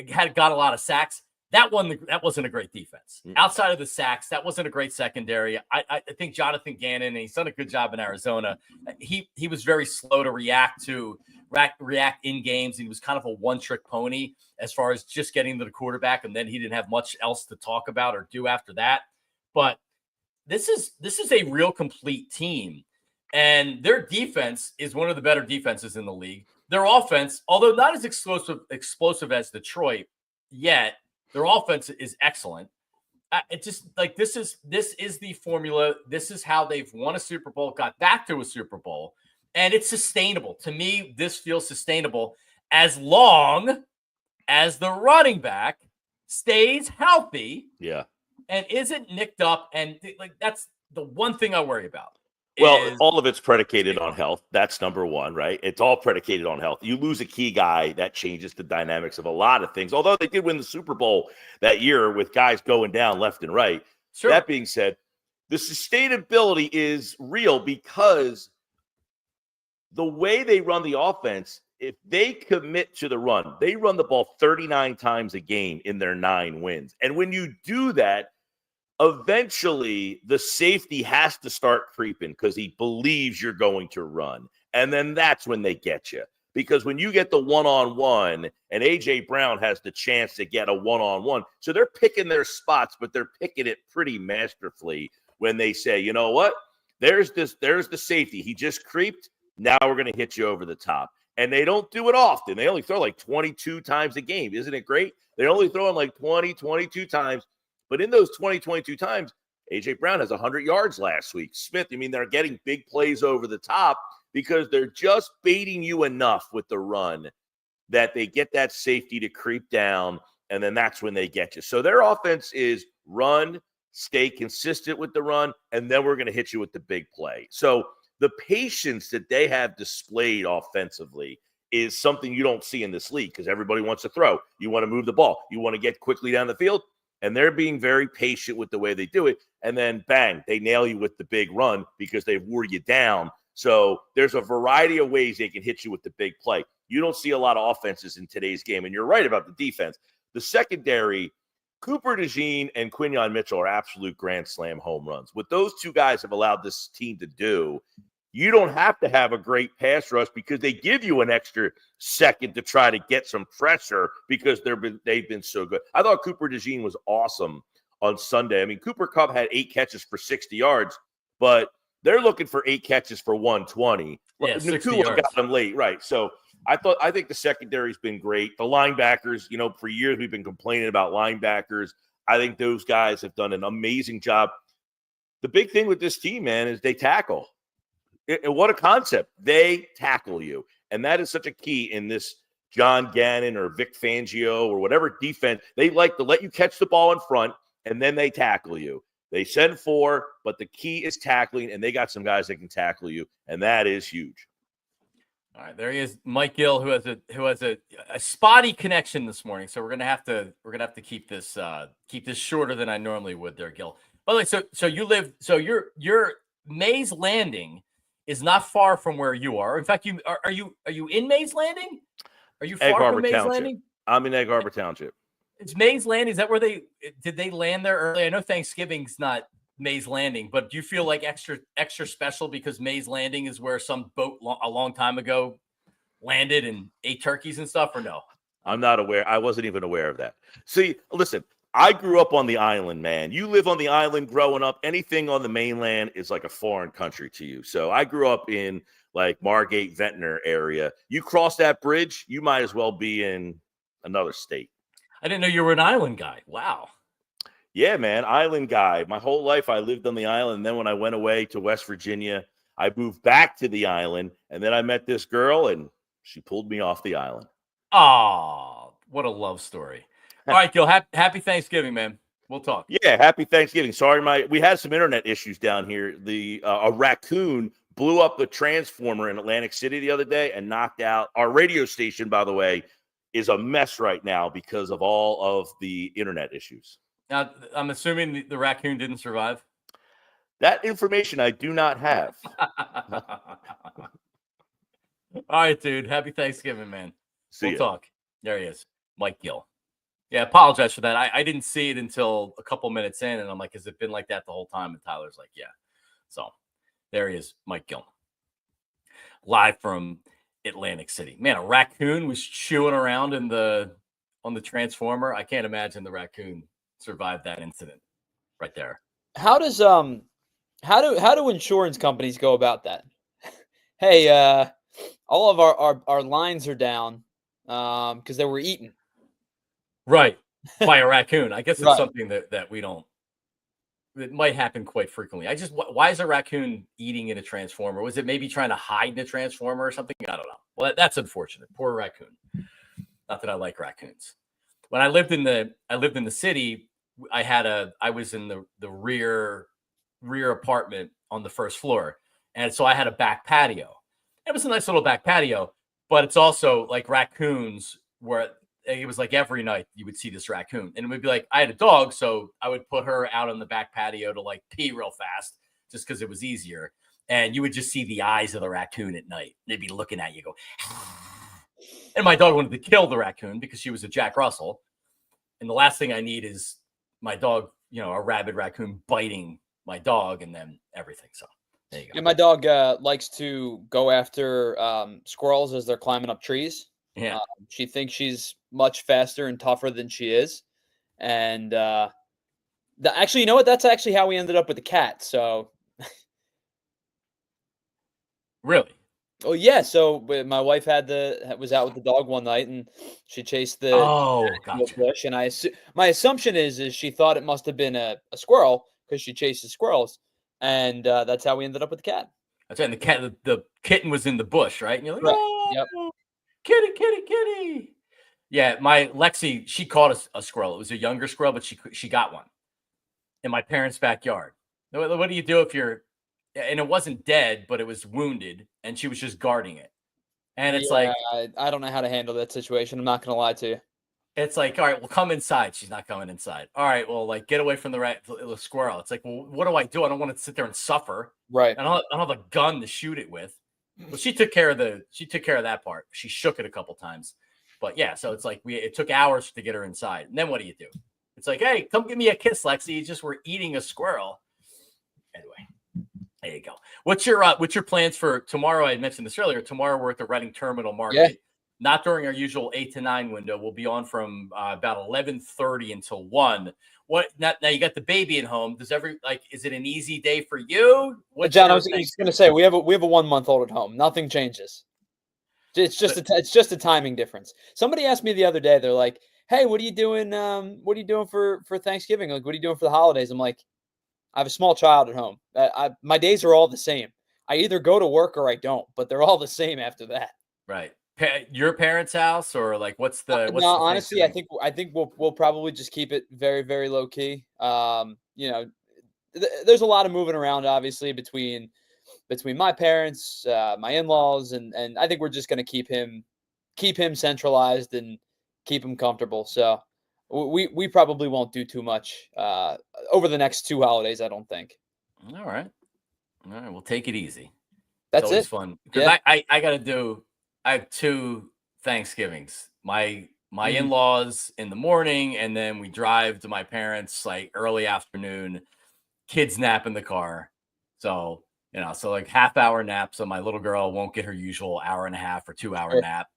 got a lot of sacks. That wasn't a great defense. Outside of the sacks, that wasn't a great secondary. I think Jonathan Gannon, and he's done a good job in Arizona. He was very slow to react in games. He was kind of a one-trick pony as far as just getting to the quarterback, and then he didn't have much else to talk about or do after that. But this is a real complete team, and their defense is one of the better defenses in the league. Their offense, although not as explosive as Detroit yet, their offense is excellent. It just this is the formula. This is how they've won a Super Bowl, got back to a Super Bowl, and it's sustainable. To me, this feels sustainable as long as the running back stays healthy, and isn't nicked up. And that's the one thing I worry about. Well, all of it's predicated on health. That's number one, right? It's all predicated on health. You lose a key guy, that changes the dynamics of a lot of things. Although they did win the Super Bowl that year with guys going down left and right. Sure. That being said, the sustainability is real because the way they run the offense, if they commit to the run, they run the ball 39 times a game in their 9 wins. And when you do that, eventually the safety has to start creeping because he believes you're going to run. And then that's when they get you. Because when you get the one-on-one, and A.J. Brown has the chance to get a one-on-one, so they're picking their spots, but they're picking it pretty masterfully when they say, you know what, there's the safety. He just creeped. Now we're going to hit you over the top. And they don't do it often. They only throw like 22 times a game. Isn't it great? They're only throwing like 22 times. But in those 22 times, A.J. Brown has 100 yards last week. Smith, they're getting big plays over the top because they're just baiting you enough with the run that they get that safety to creep down, and then that's when they get you. So their offense is run, stay consistent with the run, and then we're going to hit you with the big play. So the patience that they have displayed offensively is something you don't see in this league because everybody wants to throw. You want to move the ball. You want to get quickly down the field. And they're being very patient with the way they do it. And then, bang, they nail you with the big run because they've wore you down. So there's a variety of ways they can hit you with the big play. You don't see a lot of offenses in today's game. And you're right about the defense. The secondary, Cooper DeJean and Quinyon Mitchell are absolute grand slam home runs. What those two guys have allowed this team to do, you don't have to have a great pass rush because they give you an extra second to try to get some pressure because they've been so good. I thought Cooper DeJean was awesome on Sunday. Cooper Kupp had 8 catches for 60 yards, but they're looking for 8 catches for 120. Yeah, 60 yards. Got them late, right? So I think the secondary's been great. The linebackers, for years we've been complaining about linebackers. I think those guys have done an amazing job. The big thing with this team, man, is they tackle. And what a concept. They tackle you. And that is such a key in this John Gannon or Vic Fangio or whatever defense. They like to let you catch the ball in front, and then they tackle you. They send 4, but the key is tackling, and they got some guys that can tackle you, and that is huge. All right, there he is, Mike Gill, who has a spotty connection this morning. So we're gonna have to keep this shorter than I normally would there, Gill. By the way, so your Mays Landing is not far from where you are. In fact, are you in Mays Landing? Are you far from Mays Township. Landing? I'm in Egg Harbor Township. It's Mays Landing. Is that where did they land there early? I know Thanksgiving's not Mays Landing, but do you feel like extra special because Mays Landing is where some boat a long time ago landed and ate turkeys and stuff, or no? I'm not aware. I wasn't even aware of that. See, listen, I grew up on the island, man. You live on the island growing up. Anything on the mainland is like a foreign country to you. So I grew up in like Margate, Ventnor area. You cross that bridge, you might as well be in another state. I didn't know you were an island guy. Wow. Yeah, man. Island guy. My whole life I lived on the island. And then when I went away to West Virginia, I moved back to the island. And then I met this girl and she pulled me off the island. Oh, what a love story. All right, Gil, happy Thanksgiving, man. We'll talk. Yeah, happy Thanksgiving. Sorry, we had some internet issues down here. A raccoon blew up the transformer in Atlantic City the other day and knocked out our radio station, by the way, is a mess right now because of all of the internet issues. Now, I'm assuming the raccoon didn't survive. That information I do not have. All right, dude. Happy Thanksgiving, man. We'll talk. There he is, Mike Gill. Yeah, apologize for that. I didn't see it until a couple minutes in, and I'm like, has it been like that the whole time? And Tyler's like, yeah. So there he is, Mike Gill. Live from Atlantic City. Man, a raccoon was chewing around on the transformer. I can't imagine the raccoon survived that incident right there. How do insurance companies go about that? Hey, all of our lines are down because they were eaten. Right. By a raccoon. I guess it's Right. something that we don't. It might happen quite frequently. Why is a raccoon eating in a transformer? Was it maybe trying to hide in a transformer or something? I don't know. Well, that's unfortunate. Poor raccoon. Not that I like raccoons. When I lived in the city, I was in the rear apartment on the first floor. And so I had a back patio. It was a nice little back patio, but it's also like raccoons where it was like every night you would see this raccoon, and it would be like, I had a dog, so I would put her out on the back patio to like pee real fast just because it was easier. and you would just see the eyes of the raccoon at night. They'd be looking at you, go, and my dog wanted to kill the raccoon because she was a Jack Russell. And the last thing I need is my dog, a rabid raccoon biting my dog and then everything. So there you go. Yeah, my dog likes to go after squirrels as they're climbing up trees. Yeah. She thinks she's much faster and tougher than she is. And actually, you know what? That's actually how we ended up with the cat. So. Really? Oh yeah, so my wife was out with the dog one night, and she chased the gotcha. bush, and my assumption is she thought it must have been a squirrel because she chases squirrels, and that's how we ended up with the cat. That's right. And the kitten was in the bush, right? And you're like, Right. oh, Yep. Kitty. Yeah, my Lexi, she caught a squirrel. It was a younger squirrel, but she got one in my parents' backyard. What do you do if you're, and it wasn't dead, but it was wounded, and she was just guarding it. And it's like, I don't know how to handle that situation. I'm not going to lie to you. It's like, all right, well, come inside. She's not coming inside. All right, well, like, get away from the squirrel. It's like, well, what do? I don't want to sit there and suffer. Right. I don't have a gun to shoot it with. Well, she took care of that part. She shook it a couple times. But yeah, so it's like it took hours to get her inside. And then what do? It's like, hey, come give me a kiss, Lexi. We're eating a squirrel. Anyway. There you go. What's your plans for tomorrow? I mentioned this earlier. Tomorrow we're at the Reading Terminal Market. Yeah. Not during our usual 8 to 9 window. We'll be on from about 11:30 until 1. What now? You got the baby at home. Is it an easy day for you? John, I was just going to say we have a 1-month-old at home. Nothing changes. It's just a timing difference. Somebody asked me the other day. They're like, "Hey, what are you doing? What are you doing for Thanksgiving? Like, what are you doing for the holidays?" I'm like, I have a small child at home. My days are all the same. I either go to work or I don't, but they're all the same after that. Right. Your parents' house, or like what's the? No, honestly, I think we'll probably just keep it very, very low key. There's a lot of moving around, obviously, between my parents, my in-laws, and I think we're just going to keep him centralized and keep him comfortable. So. We probably won't do too much over the next 2 holidays, I don't think. All right. We'll take it easy. That's it's always it. fun because I have 2 Thanksgivings. My in-laws in the morning, and then we drive to my parents like early afternoon. Kids nap in the car, so like half-hour nap. So my little girl won't get her usual hour and a half or 2-hour nap.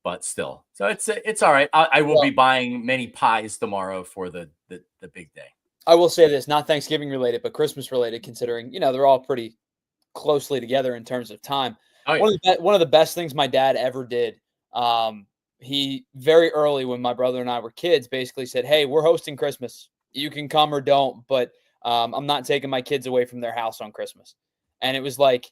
But still, so it's all right. I will be buying many pies tomorrow for the big day. I will say this, not Thanksgiving related, but Christmas related, considering they're all pretty closely together in terms of time. Oh, yeah. One of the best things my dad ever did. He very early when my brother and I were kids basically said, "Hey, we're hosting Christmas. You can come or don't, but I'm not taking my kids away from their house on Christmas." And it was like,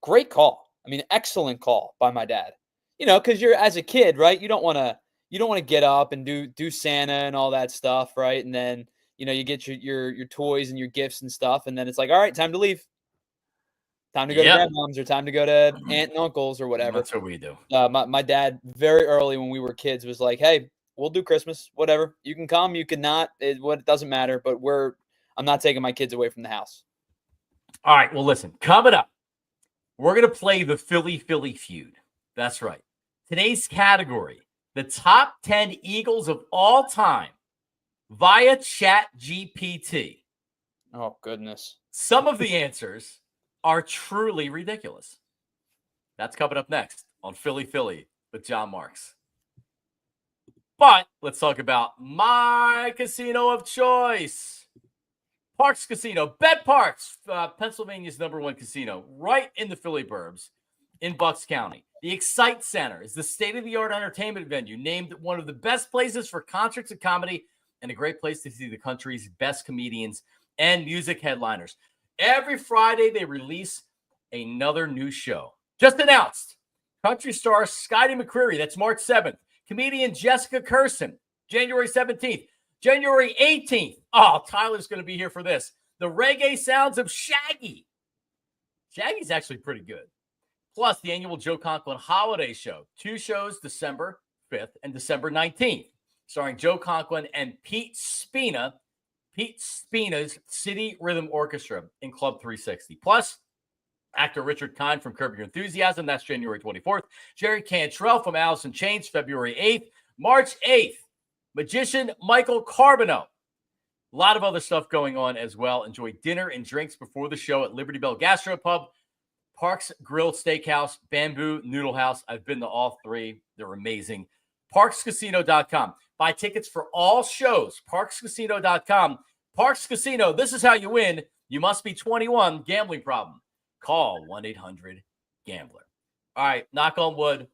great call. I mean, excellent call by my dad. Because you're as a kid, right? You don't want to get up and do Santa and all that stuff, right? And then you get your toys and your gifts and stuff, and then it's like, all right, time to leave, time to go to grandmom's or time to go to aunt and uncle's or whatever. That's what we do. My dad very early when we were kids was like, "Hey, we'll do Christmas, whatever. You can come, you can not. It doesn't matter. But I'm not taking my kids away from the house." All right. Well, listen, coming up, we're gonna play the Philly Feud. That's right. Today's category, the top 10 Eagles of all time via ChatGPT. Oh, goodness. Some of the answers are truly ridiculous. That's coming up next on Philly with Jon Marks. But let's talk about my casino of choice. Parks Casino. Bet Parks, Pennsylvania's #1 casino, right in the Philly burbs in Bucks County. The Excite Center is the state-of-the-art entertainment venue, named one of the best places for concerts and comedy, and a great place to see the country's best comedians and music headliners. Every Friday, they release another new show. Just announced, country star Scotty McCreery, that's March 7th. Comedian Jessica Kirson, January 17th. January 18th. Oh, Tyler's going to be here for this. The reggae sounds of Shaggy. Shaggy's actually pretty good. Plus, the annual Joe Conklin Holiday Show. 2 shows, December 5th and December 19th, starring Joe Conklin and Pete Spina. Pete Spina's City Rhythm Orchestra in Club 360. Plus, Actor Richard Kind from Curb Your Enthusiasm. That's January 24th. Jerry Cantrell from Alice in Chains, February 8th. March 8th, magician Michael Carbino. A lot of other stuff going on as well. Enjoy dinner and drinks before the show at Liberty Bell Gastropub, Parks Grill Steakhouse, Bamboo Noodle House. I've been to all three. They're amazing. ParksCasino.com. Buy tickets for all shows. ParksCasino.com. Parks Casino, this is how you win. You must be 21. Gambling problem. Call 1-800-GAMBLER. All right, knock on wood.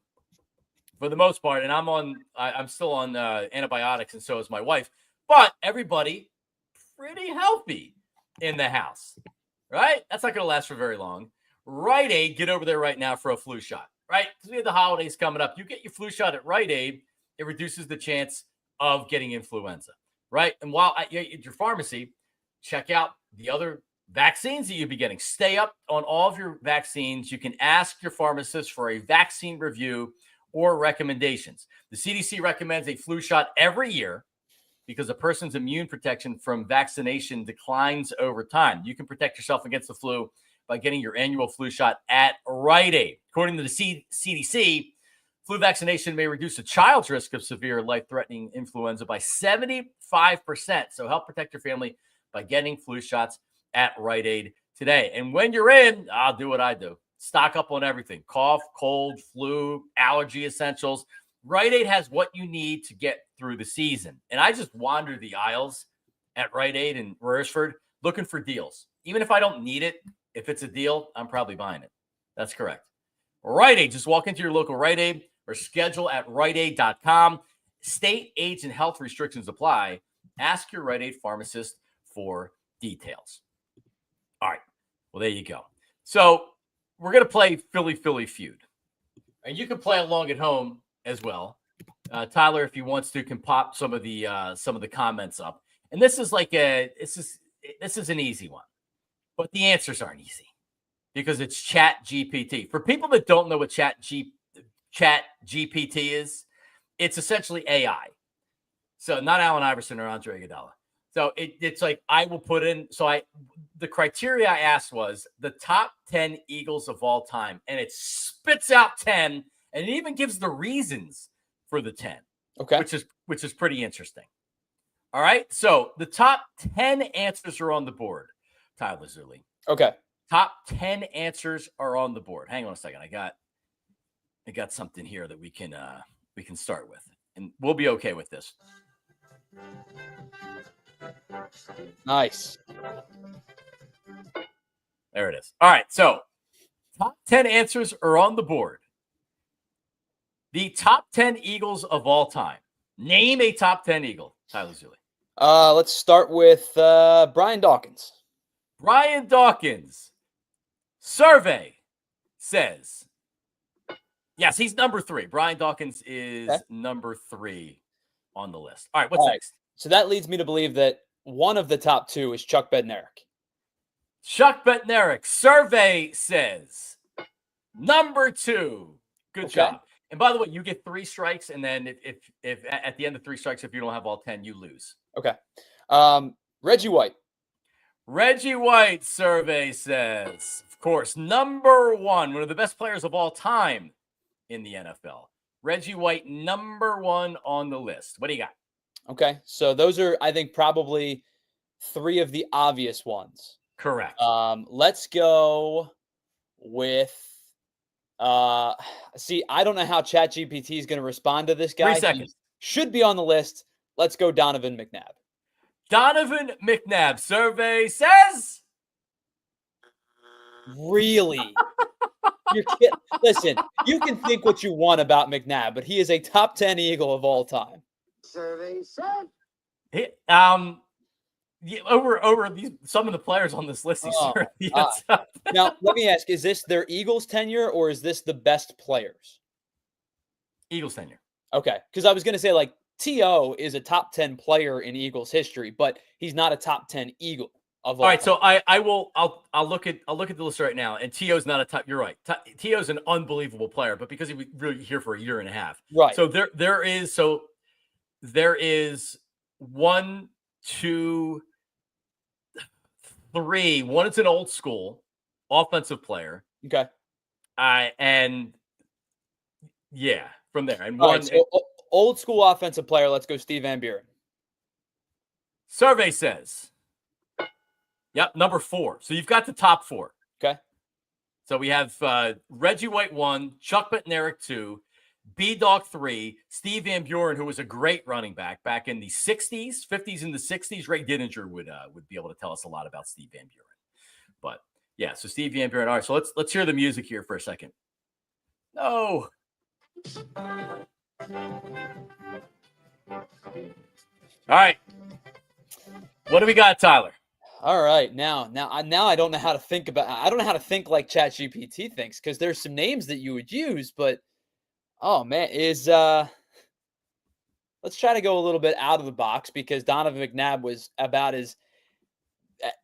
For the most part, and I'm still on antibiotics, and so is my wife. But everybody pretty healthy in the house, right? That's not going to last for very long. Rite Aid, get over there right now for a flu shot, right? Because we have the holidays coming up. You get your flu shot at Rite Aid, it reduces the chance of getting influenza, right? And while at your pharmacy, check out the other vaccines that you'll be getting. Stay up on all of your vaccines. You can ask your pharmacist for a vaccine review or recommendations. The CDC recommends a flu shot every year because a person's immune protection from vaccination declines over time. You can protect yourself against the flu by getting your annual flu shot at Rite Aid. According to the CDC, flu vaccination may reduce a child's risk of severe life-threatening influenza by 75%. So help protect your family by getting flu shots at Rite Aid today. And when you're in, I'll do what I do. Stock up on everything. Cough, cold, flu, allergy essentials. Rite Aid has what you need to get through the season. And I just wander the aisles at Rite Aid in Royersford looking for deals. Even if I don't need it, if it's a deal, I'm probably buying it. That's correct. Rite Aid. Just walk into your local Rite Aid or schedule at riteaid.com. State, age, and health restrictions apply. Ask your Rite Aid pharmacist for details. All right. Well, there you go. So we're going to play Philly Feud. And you can play along at home as well. Tyler, if he wants to, can pop some of the comments up. And this is like this is an easy one, but the answers aren't easy because it's Chat GPT. For people that don't know what Chat GPT is, it's essentially AI. So not Allen Iverson or Andre Iguodala. So it's like I will put in. The criteria I asked was the top 10 Eagles of all time, and it spits out 10, and it even gives the reasons for the 10. Okay, which is pretty interesting. All right, so the top 10 answers are on the board. Tyler Zulli. Okay, top 10 answers are on the board. Hang on a second. I got something here that we can start with, and we'll be okay with this. Nice. There it is. All right, so top 10 answers are on the board. The top 10 Eagles of all time. Name a top 10 Eagle, Tyler Zulli. Let's start with Brian Dawkins. Brian Dawkins. Survey says, yes, he's number 3. Brian Dawkins is number 3 on the list. All right, what's next? So that leads me to believe that one of the top 2 is Chuck Bednarik. Chuck Bednarik. Survey says number 2. Good job. And by the way, you get 3 strikes, and then if at the end of 3 strikes, if you don't have all 10, you lose. Okay. Reggie White. Reggie White. Survey says, of course, number 1, one of the best players of all time in the NFL. Reggie White, number 1 on the list. What do you got? Okay, so those are, I think, probably 3 of the obvious ones. Correct. Let's go with, see, I don't know how ChatGPT is going to respond to this guy. 3 seconds. He should be on the list. Let's go Donovan McNabb. Donovan McNabb. Survey says. Really? You're kidding. Listen, you can think what you want about McNabb, but he is a top 10 Eagle of all time. Survey said. Over these some of the players on this list. Now, let me ask: is this their Eagles tenure, or is this the best players? Eagles tenure. Okay, because I was going to say like T.O. is a top 10 player in Eagles history, but he's not a top 10 Eagle of all. All right, time. so I'll look at the list right now, and T.O.'s not a top. You're right. T.O.'s an unbelievable player, but because he was really here for a year and a half, right? So there is 1, 2, 3. One is an old school offensive player. Okay. And yeah, from there. And All one right, so old school offensive player. Let's go Steve Van Buren. survey says, yep, number 4. So you've got the top 4. Okay. So we have Reggie White 1, Chuck Bednarik 2, B-Dog 3, Steve Van Buren, who was a great running back in the 60s, 50s and the 60s. Ray Dininger would be able to tell us a lot about Steve Van Buren. But yeah, so Steve Van Buren. All right, so let's hear the music here for a second. No. All right. What do we got, Tyler? All right, now I don't know how to think about. I don't know how to think like ChatGPT thinks, because there's some names that you would use, but oh man, let's try to go a little bit out of the box, because Donovan McNabb was about as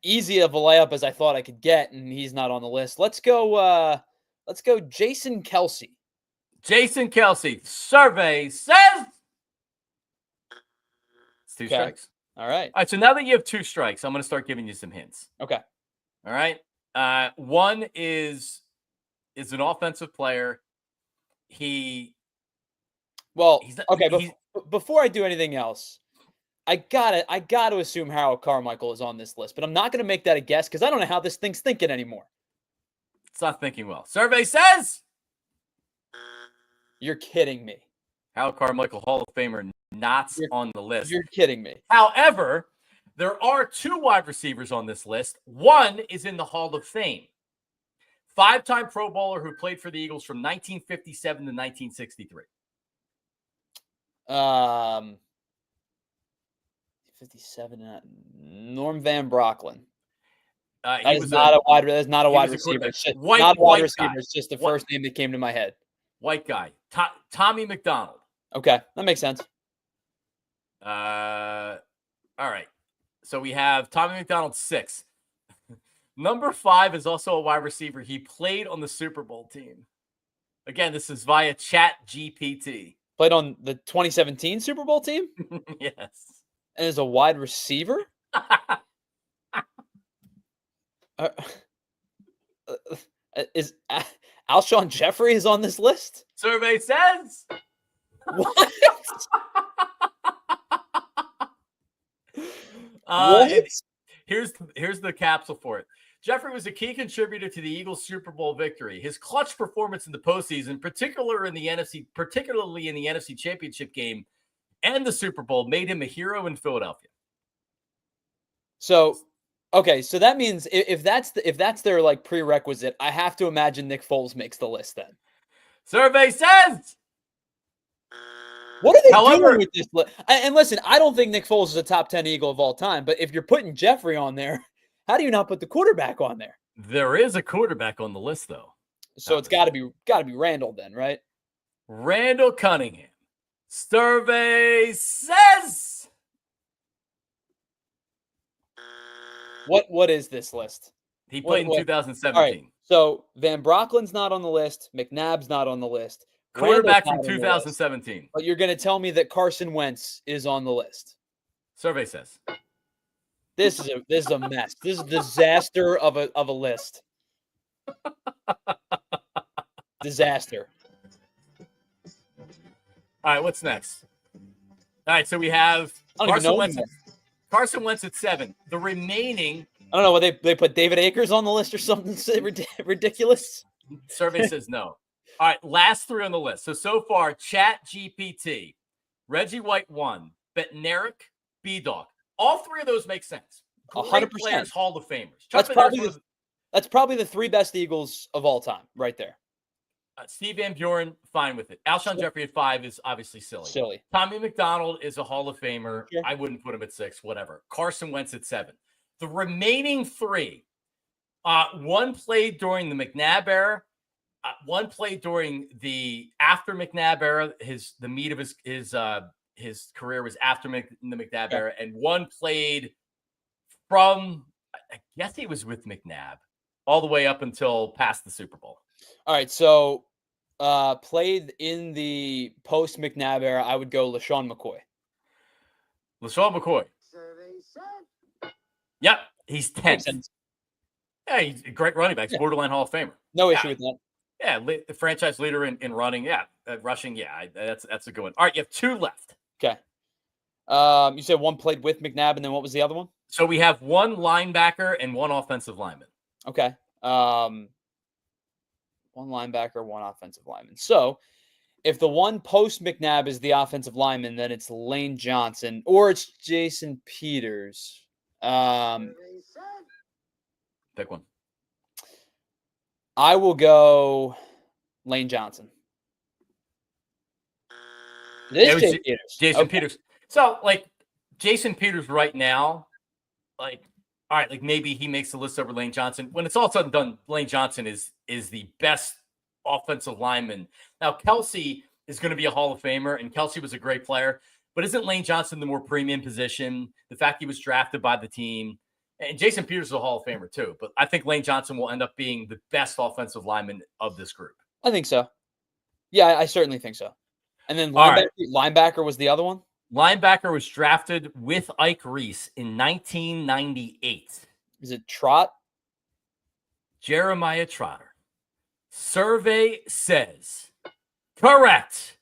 easy of a layup as I thought I could get, and he's not on the list. Let's go Jason Kelce. Jason Kelce. Survey says it's 2 strikes. All right. All right, so now that you have 2 strikes, I'm going to start giving you some hints. Okay. All right. One is an offensive player. Before I do anything else, I gotta assume Harold Carmichael is on this list, but I'm not gonna make that a guess because I don't know how this thing's thinking anymore. It's not thinking well. Survey says you're kidding me. Harold Carmichael, Hall of Famer, not on the list. You're kidding me. However, there are 2 wide receivers on this list. One is in the Hall of Fame. 5-time Pro Bowler who played for the Eagles from 1957 to 1963. 57. Norm Van Brocklin. He was not a wide receiver. It's just the first name that came to my head. White guy. Tommy McDonald. Okay, that makes sense. All right. So we have Tommy McDonald 6. Number 5 is also a wide receiver. He played on the Super Bowl team. Again, this is via ChatGPT. Played on the 2017 Super Bowl team? Yes. And is a wide receiver? Is Alshon Jeffrey is on this list? Survey says. What? What? Here's the capsule for it. Jeffrey was a key contributor to the Eagles' Super Bowl victory. His clutch performance in the postseason, particularly in the NFC Championship game and the Super Bowl, made him a hero in Philadelphia. So, okay, so that means if that's their like prerequisite, I have to imagine Nick Foles makes the list then. Survey says. What are they doing with this list? And listen, I don't think Nick Foles is a top 10 Eagle of all time, but if you're putting Jeffrey on there, how do you not put the quarterback on there? There is a quarterback on the list, though. So it's got to be Randall then, right? Randall Cunningham. Survey says. What is this list? He played in 2017. All right, so Van Brocklin's not on the list. McNabb's not on the list. Quarterback from 2017. But you're going to tell me that Carson Wentz is on the list. Survey says. This is a mess. This is a disaster of a list. Disaster. All right, what's next? All right, so we have Carson Wentz at 7. The remaining. I don't know. They put David Akers on the list or something ridiculous. Survey says no. All right, last 3 on the list. So far, Chat-GPT, Reggie White 1, Bednarik, B-Dog. All 3 of those make sense. 100%. Players, Hall of Famers. That's probably the 3 best Eagles of all time, right there. Steve Van Buren, fine with it. Alshon Jeffrey at 5 is obviously silly. Tommy McDonald is a Hall of Famer. Sure. I wouldn't put him at 6, whatever. Carson Wentz at 7. The remaining 3, one played during the McNabb era. One played during the after McNabb era. The meat of his career was after the McNabb era, and one played from, I guess he was with McNabb all the way up until past the Super Bowl. All right, so played in the post McNabb era. I would go LaShawn McCoy. LaShawn McCoy. Yep, he's 10th. Yeah, he's a great running back. He's borderline Hall of Famer. No Yeah, issue with that. yeah, the franchise leader in running. Yeah, rushing. Yeah, that's a good one. All right, you have 2 left. Okay. You said one played with McNabb, and then what was the other one? So we have 1 linebacker and 1 offensive lineman. Okay. One linebacker, 1 offensive lineman. So if the one post McNabb is the offensive lineman, then it's Lane Johnson or it's Jason Peters. Pick one. I will go Lane Johnson. It is Jason Peters. Jason Peters. So, like, Jason Peters right now, like, all right, like maybe he makes the list over Lane Johnson. When it's all said and done, Lane Johnson is the best offensive lineman. Now, Kelsey is going to be a Hall of Famer, and Kelsey was a great player. But isn't Lane Johnson the more premium position? The fact he was drafted by the team. And Jason Peters is a Hall of Famer too. But I think Lane Johnson will end up being the best offensive lineman of this group. I think so. Yeah, I certainly think so. And then linebacker was the other one? Linebacker was drafted with Ike Reese in 1998. Is it Trot? Jeremiah Trotter. Survey says correct.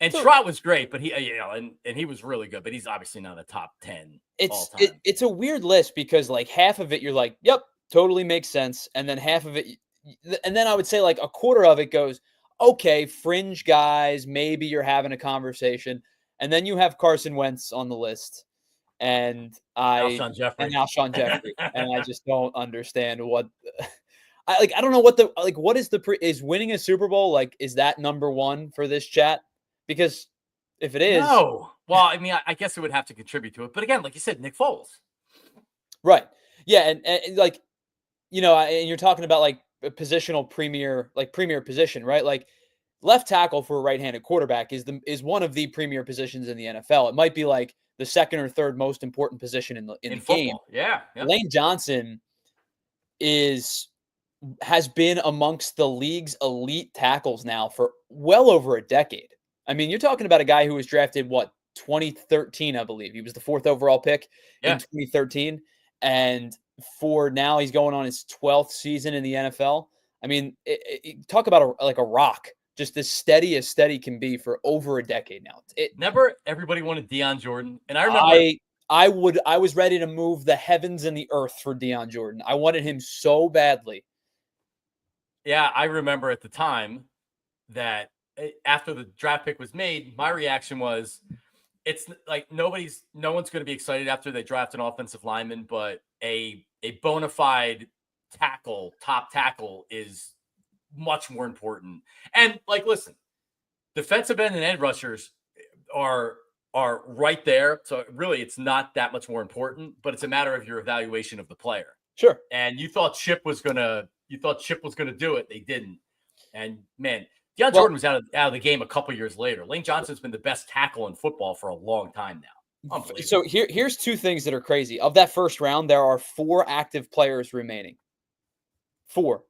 And Trot was great, but he, and he was really good, but he's obviously not a top 10 all time. It's a weird list because like half of it you're like, yep, totally makes sense, and then half of it, and then I would say like a quarter of it goes, okay, fringe guys, maybe you're having a conversation, and then you have Carson Wentz on the list, and Alshon Jeffrey, and I just don't understand what. I don't know what what is is winning a Super Bowl, like, is that number 1 for this chat? Because if it is, no. Well, I mean, I guess it would have to contribute to it. But again, like you said, Nick Foles. Right. Yeah. And like, and you're talking about like a positional premier position, right? Like left tackle for a right-handed quarterback is one of the premier positions in the NFL. It might be like the second or third most important position in the football. Game. Yeah. Lane Johnson has been amongst the league's elite tackles now for well over a decade. I mean, you're talking about a guy who was drafted, 2013, I believe. He was the 4th overall pick in 2013. And for now, he's going on his 12th season in the NFL. I mean, talk about a rock, just as steady can be for over a decade now. Never everybody wanted Deion Jordan. And I remember I was ready to move the heavens and the earth for Deion Jordan. I wanted him so badly. Yeah, I remember at the time that after the draft pick was made, my reaction was, it's like no one's going to be excited after they draft an offensive lineman, but a bona fide top tackle is much more important. And like, listen, defensive end and edge rushers are right there. So really it's not that much more important, but it's a matter of your evaluation of the player. Sure. And you thought Chip was going to do it. They didn't. And man, Deion Jordan was out of the game a couple years later. Lane Johnson's been the best tackle in football for a long time now. So here's 2 things that are crazy. Of that first round, there are 4 active players remaining. 4.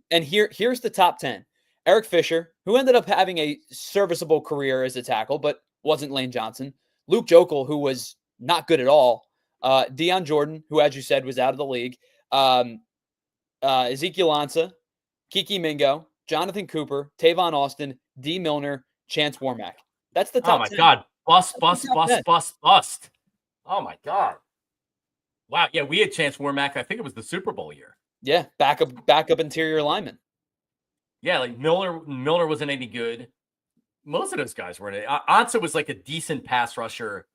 And here's the top 10. Eric Fisher, who ended up having a serviceable career as a tackle, but wasn't Lane Johnson. Luke Jokel, who was not good at all. Deion Jordan, who, as you said, was out of the league. Ezekiel Ansah, Kiki Mingo, Jonathan Cooper, Tavon Austin, D. Milner, Chance Warmack. That's the top 10. Oh, my God. Bust. Oh, my God. Wow. Yeah, we had Chance Warmack. I think it was the Super Bowl year. Yeah, backup interior lineman. Yeah, like Milner wasn't any good. Most of those guys weren't. Ansah was like a decent pass rusher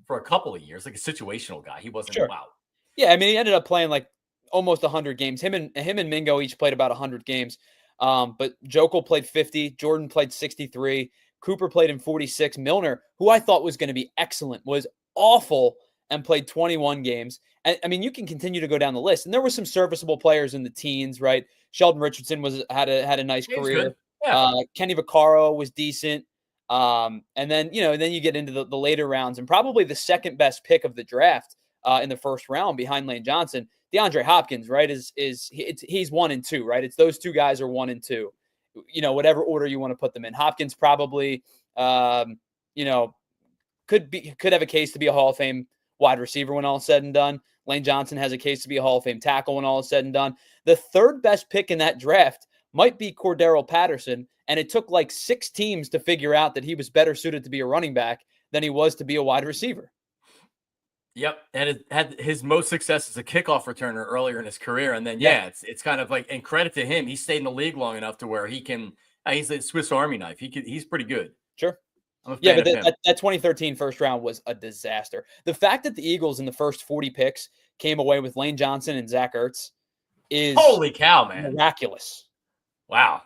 for a couple of years, like a situational guy. He wasn't wow. Yeah, I mean, he ended up playing like almost 100 games. Him and Mingo each played about 100 games. But Jokel played 50. Jordan played 63. Cooper played in 46. Milner, who I thought was going to be excellent, was awful and played 21 games. And I mean, you can continue to go down the list. And there were some serviceable players in the teens, right? Sheldon Richardson had a nice career. Yeah. Kenny Vaccaro was decent. And then you get into the later rounds, and probably the second best pick of the draft in the first round behind Lane Johnson, DeAndre Hopkins, right? He's 1 and 2, right? It's those 2 guys are 1 and 2, whatever order you want to put them in. Hopkins probably, could have a case to be a Hall of Fame wide receiver when all is said and done. Lane Johnson has a case to be a Hall of Fame tackle when all is said and done. The third best pick in that draft might be Cordero Patterson, and it took like 6 teams to figure out that he was better suited to be a running back than he was to be a wide receiver. Yep, and it had his most success as a kickoff returner earlier in his career, and then it's kind of like, and credit to him, he stayed in the league long enough to where he can. He's a Swiss Army knife. He's pretty good. Sure. I'm a fan of him. That 2013 first round was a disaster. The fact that the Eagles in the first 40 picks came away with Lane Johnson and Zach Ertz is holy cow, man, miraculous. Wow,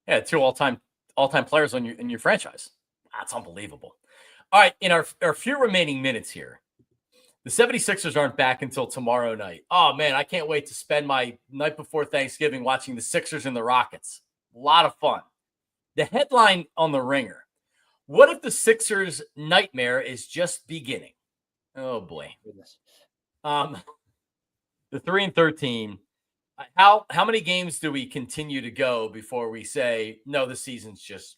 yeah, 2 all-time players in your franchise. That's unbelievable. All right, in our few remaining minutes here, the 76ers aren't back until tomorrow night. Oh, man, I can't wait to spend my night before Thanksgiving watching the Sixers and the Rockets. A lot of fun. The headline on the Ringer: what if the Sixers' nightmare is just beginning? Oh, boy. Goodness. The 3-13. How many games do we continue to go before we say, no, the season's just,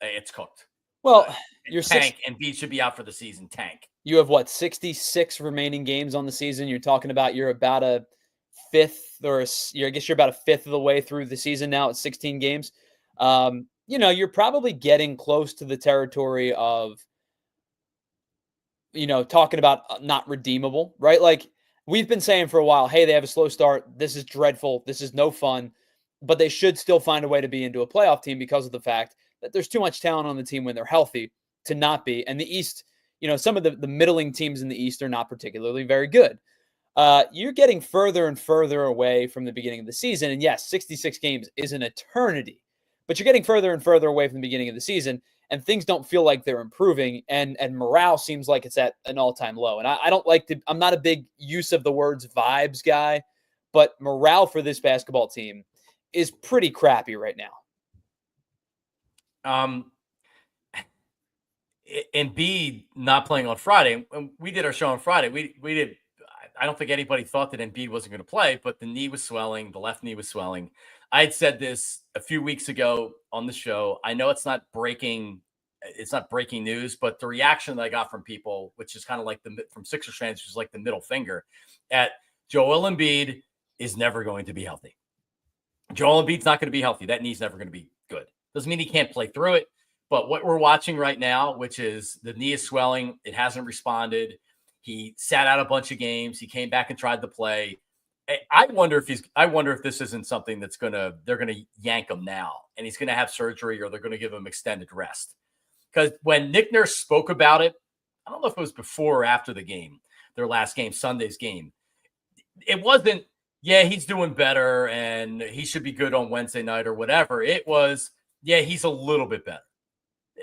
it's cooked? Well, you're tank, and Embiid should be out for the season. Tank. You have what, 66 remaining games on the season? You're talking about you're about a fifth, I guess you're about a fifth of the way through the season now at 16 games. You're probably getting close to the territory of, talking about not redeemable, right? Like we've been saying for a while, hey, they have a slow start. This is dreadful. This is no fun, but they should still find a way to be into a playoff team because of the fact that there's too much talent on the team when they're healthy to not be. And the East, some of the middling teams in the East are not particularly very good. You're getting further and further away from the beginning of the season. And yes, 66 games is an eternity, but you're getting further and further away from the beginning of the season, and things don't feel like they're improving. And morale seems like it's at an all-time low. And I don't I'm not a big use of the words vibes guy, but morale for this basketball team is pretty crappy right now. Embiid not playing on Friday. We did our show on Friday. We did. I don't think anybody thought that Embiid wasn't going to play, but the knee was swelling. The left knee was swelling. I had said this a few weeks ago on the show. I know it's not breaking news, but the reaction that I got from people, which is kind of like from Sixers fans, which is like the middle finger at Joel Embiid is never going to be healthy. Joel Embiid's not going to be healthy. That knee's never going to be good. Doesn't mean he can't play through it. But what we're watching right now, which is the knee is swelling, it hasn't responded. He sat out a bunch of games. He came back and tried to play. I wonder if this isn't something they're gonna yank him now, and he's gonna have surgery, or they're gonna give him extended rest. Because when Nick Nurse spoke about it, I don't know if it was before or after the game, their last game, Sunday's game. It wasn't, yeah, he's doing better and he should be good on Wednesday night or whatever. It was, yeah, he's a little bit better.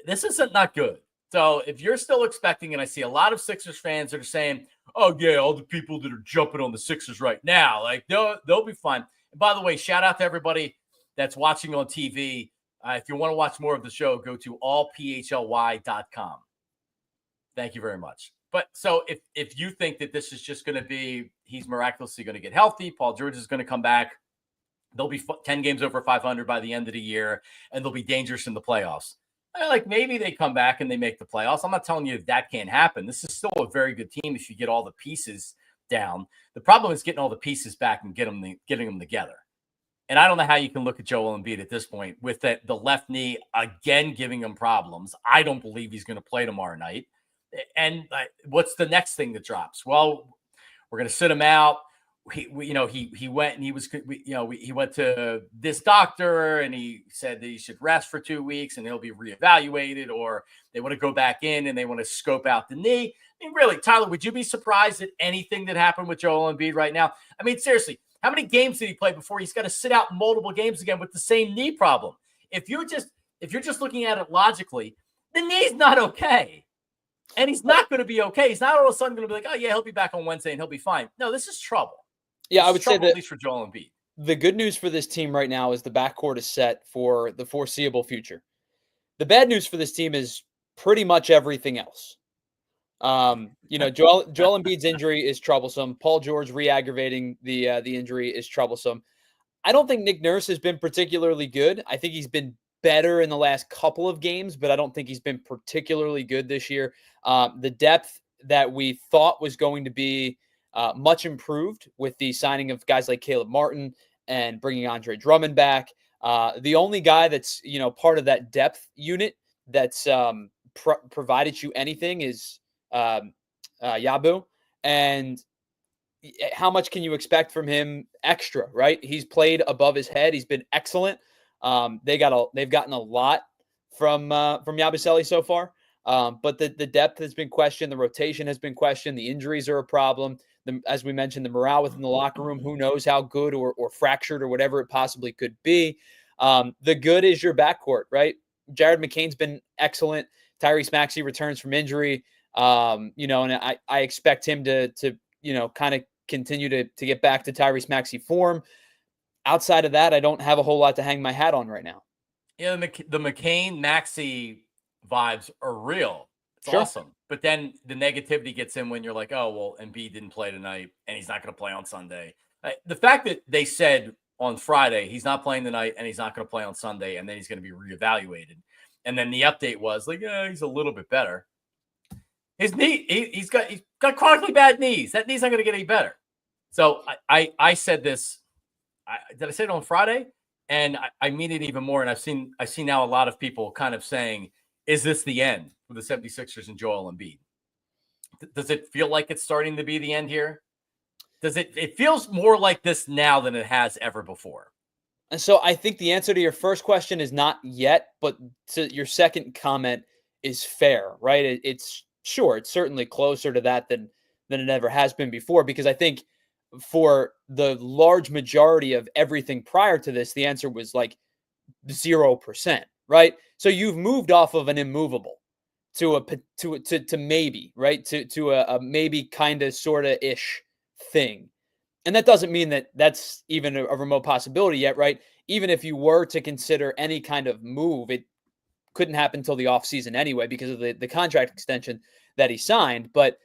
This isn't not good. So if you're still expecting, and I see a lot of Sixers fans that are saying, oh, yeah, all the people that are jumping on the Sixers right now, like they'll be fine. And by the way, shout out to everybody that's watching on TV. If you want to watch more of the show, go to allphly.com. Thank you very much. But so if you think that this is just going to be, he's miraculously going to get healthy, Paul George is going to come back, they'll be 10 games over 500 by the end of the year, and they'll be dangerous in the playoffs. Like maybe they come back and they make the playoffs. I'm not telling you that can't happen. This is still a very good team if you get all the pieces down. The problem is getting all the pieces back and getting them together. And I don't know how you can look at Joel Embiid at this point with the left knee again giving him problems. I don't believe he's going to play tomorrow night. And what's the next thing that drops? Well, we're going to sit him out. He went and he went to this doctor and he said that he should rest for 2 weeks and he'll be reevaluated, or they want to go back in and they want to scope out the knee. I mean, really, Tyler, would you be surprised at anything that happened with Joel Embiid right now? I mean, seriously, how many games did he play before he's got to sit out multiple games again with the same knee problem? If you're just looking at it logically, the knee's not okay. And he's not going to be okay. He's not all of a sudden going to be like, oh yeah, he'll be back on Wednesday and he'll be fine. No, this is trouble. Yeah, I would say that at least for Joel Embiid. The good news for this team right now is the backcourt is set for the foreseeable future. The bad news for this team is pretty much everything else. Joel Embiid's injury is troublesome. Paul George re-aggravating the injury is troublesome. I don't think Nick Nurse has been particularly good. I think he's been better in the last couple of games, but I don't think he's been particularly good this year. The depth that we thought was going to be much improved with the signing of guys like Caleb Martin and bringing Andre Drummond back. The only guy that's, part of that depth unit that's provided you anything is Yabu. And how much can you expect from him extra, right? He's played above his head. He's been excellent. They've gotten a lot from Yabusele so far. But the depth has been questioned. The rotation has been questioned. The injuries are a problem. As we mentioned, the morale within the locker room, who knows how good or fractured or whatever it possibly could be. The good is your backcourt, right? Jared McCain's been excellent. Tyrese Maxey returns from injury. And I expect him to kind of continue to get back to Tyrese Maxey form. Outside of that, I don't have a whole lot to hang my hat on right now. Yeah, the McCain Maxey vibes are real. It's Sure. awesome. But then the negativity gets in when you're like, oh, well, Embiid didn't play tonight and he's not going to play on Sunday. The fact that they said on Friday he's not playing tonight and he's not going to play on Sunday and then he's going to be reevaluated. And then the update was like, yeah, he's a little bit better. His knee, he's got chronically bad knees. That knee's not going to get any better. So I said this. Did I say it on Friday? And I mean it even more. And I see now a lot of people kind of saying, is this the end for the 76ers and Joel Embiid? Does it feel like it's starting to be the end here? It feels more like this now than it has ever before. And so I think the answer to your first question is not yet, but to your second comment is fair, right? It's certainly closer to that than it ever has been before, because I think for the large majority of everything prior to this, the answer was like 0%, right? So you've moved off of an immovable to maybe, right? To a maybe kind of sort of ish thing. And that doesn't mean that that's even a remote possibility yet, right? Even if you were to consider any kind of move, it couldn't happen until the offseason anyway because of the contract extension that he signed. But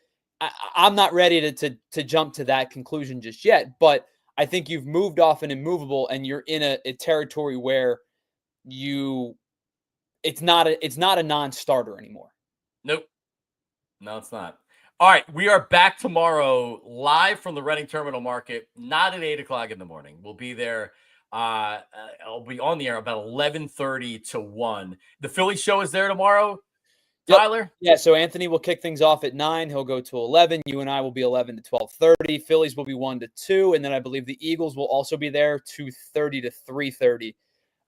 I'm not ready to jump to that conclusion just yet. But I think you've moved off an immovable and you're in a territory where it's not a non-starter anymore. Nope. No, it's not. All right, we are back tomorrow live from the Reading Terminal Market, not at 8 o'clock in the morning. We'll be there. I'll be on the air about 11:30 to 1. The Philly show is there tomorrow, Tyler? Yep. Yeah, so Anthony will kick things off at 9. He'll go to 11. You and I will be 11 to 12:30. Phillies will be 1 to 2. And then I believe the Eagles will also be there 2:30 to 3:30.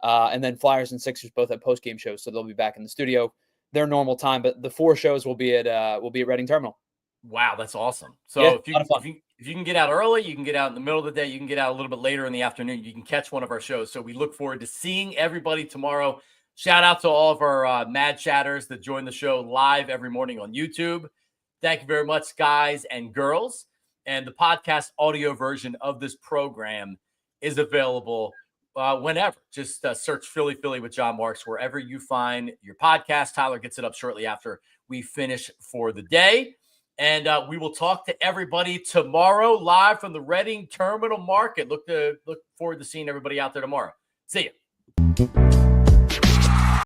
And then Flyers and Sixers both have post-game shows, so they'll be back in the studio their normal time. But the 4 shows will be at Reading Terminal. Wow, that's awesome. So Yeah, if you can get out early, you can get out in the middle of the day, you can get out a little bit later in the afternoon, you can catch one of our shows. So we look forward to seeing everybody tomorrow. Shout out to all of our mad chatters that join the show live every morning on YouTube. Thank you very much, guys and girls. And the podcast audio version of this program is available whenever. Just search Philly with Jon Marks wherever you find your podcast. Tyler gets it up shortly after we finish for the day. And we will talk to everybody tomorrow live from the Reading Terminal Market. Look forward to seeing everybody out there tomorrow. See you.